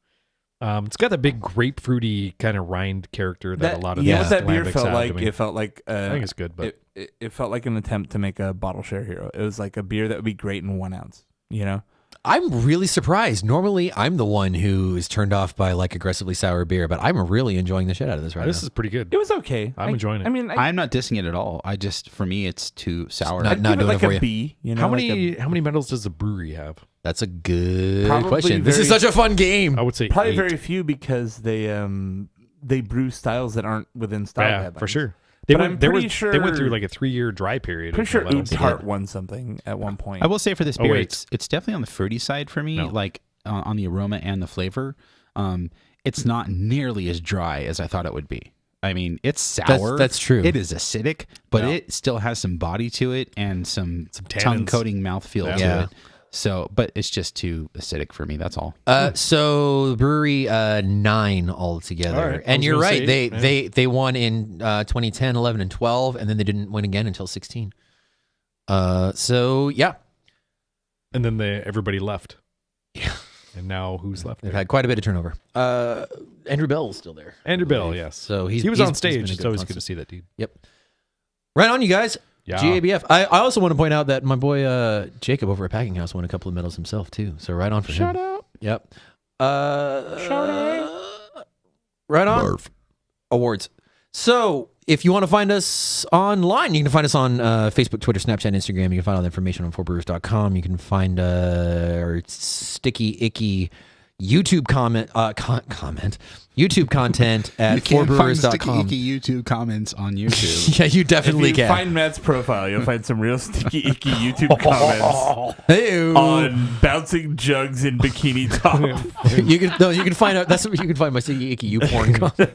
It's got that big grapefruity kind of rind character that a lot of you know the what that beer lambics felt have like? to me. It felt like. I think it's good, but it felt like an attempt to make a bottle share hero. It was like a beer that would be great in 1 ounce. You know. I'm really surprised. Normally, I'm the one who is turned off by like aggressively sour beer, but I'm really enjoying the shit out of this right this now. is pretty good. It was okay. I'm enjoying it. I mean, I'm not dissing it at all. For me, it's too sour. Not I'd give doing it it like for a you. B. You know, how like many medals does the brewery have? That's a good Probably question. This is very- such a fun game. I would say probably 8. very few because they brew styles that aren't within style Yeah, guidelines. for sure. But I'm pretty They went through sure- like a 3-year dry period. Pretty of sure no medals. Oud Tart won something at one point. I will say for this Oh, beer, wait. it's definitely on the fruity side for me. No. Like on the aroma and the flavor, it's not nearly as dry as I thought it would be. I mean, it's sour. That's true. It is acidic, but Yeah. it still has some body to it and some tannins. tongue coating mouthfeel Yeah. to Yeah. it. So, but it's just too acidic for me. That's all. So the brewery 9 altogether, All right. I and was you're gonna right. say, They won in 2010, 11, and 12, and then they didn't win again until 16. So yeah, And then everybody left. Yeah. And now who's left? they've There? had quite a bit of turnover. Andrew Bell's still there. Andrew Bell, yes. So he was been on a stage. It's always constant. good to see that dude. Yep. Right on, you guys. Yeah. GABF. I also want to point out that my boy Jacob over at Packing House won a couple of medals himself too. So right on for him. Shout out. Yep. Shout out. Right on. Awards. So if you want to find us online, you can find us on Facebook, Twitter, Snapchat, Instagram. You can find all the information on 4brewers.com. You can find our sticky, icky YouTube YouTube content at You can't find sticky, 4brewers.com. icky YouTube comments on YouTube. Yeah, you definitely If you can. find Matt's profile, you'll find some real sticky, icky YouTube comments Hey-o. on bouncing jugs in bikini top. you can find out. That's what you can find my sticky, icky you porn comment.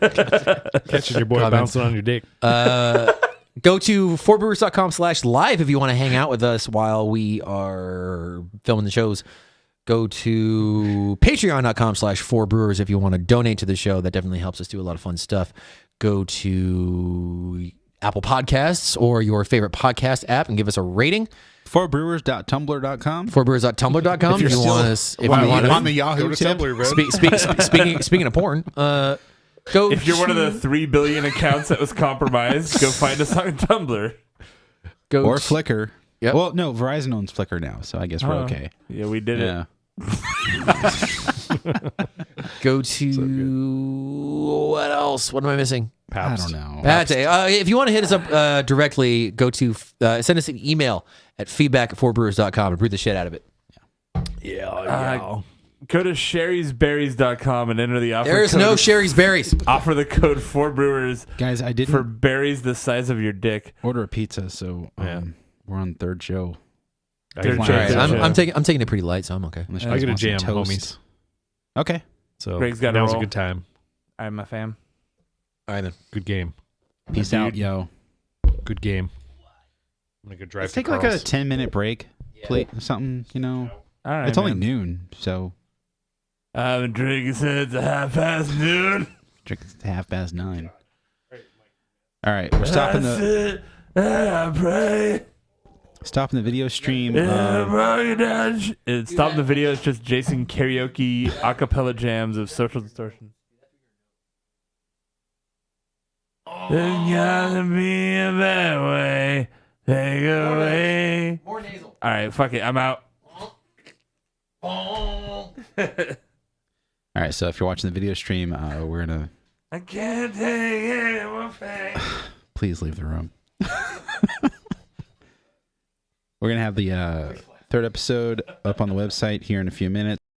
Catching your boy Comments. bouncing on your dick. Go to 4brewers.com/live if you want to hang out with us while we are filming the shows. Go to patreon.com/4brewers if you want to donate to the show. That definitely helps us do a lot of fun stuff. Go to Apple Podcasts or your favorite podcast app and give us a rating. 4brewers.tumblr.com. 4brewers.tumblr.com if you want us. If Wow, you want on the Go Yahoo to tip. Tumblr, bro. speaking of porn, go. If you're one of the 3 billion accounts that was compromised, go find us on Tumblr. Go Or to- Flickr. Yep. Well, no, Verizon owns Flickr now, so I guess we're okay. Yeah, we did Yeah. Go to what else? What am I missing? I don't know. Pat, if you want to hit us up directly, go to send us an email at feedback@4brewers.com and brew the shit out of it. Go to sherrysberries.com and enter the offer There's code. no Sherry's Berries. Offer the code 4brewers Guys, I didn't for berries the size of your dick. order a pizza, so we're on third show. Third All show. right. I'm taking it pretty light, so I'm okay. Unless you I guys get a want some jam, toast. homies. Okay. So Greg's got that a was a roll. good time. I'm my fam. All right, then. Good game. Peace out, yo. Good game. I'm gonna go drive Let's to take like a Carl's. 10-minute break. Plate something, you know. All right, It's only man. noon, so I've been drinking since noon. drink it to 9:30. All right, we're stopping the I pray. stopping the video stream. Stop the video. It's just Jason karaoke acapella jams of Social Distortion. There's gotta be a better way. Take away. More nasal. All right, fuck it. I'm out. All right, so if you're watching the video stream, we're gonna I can't take it more pain. please leave the room. We're gonna have the third episode up on the website here in a few minutes.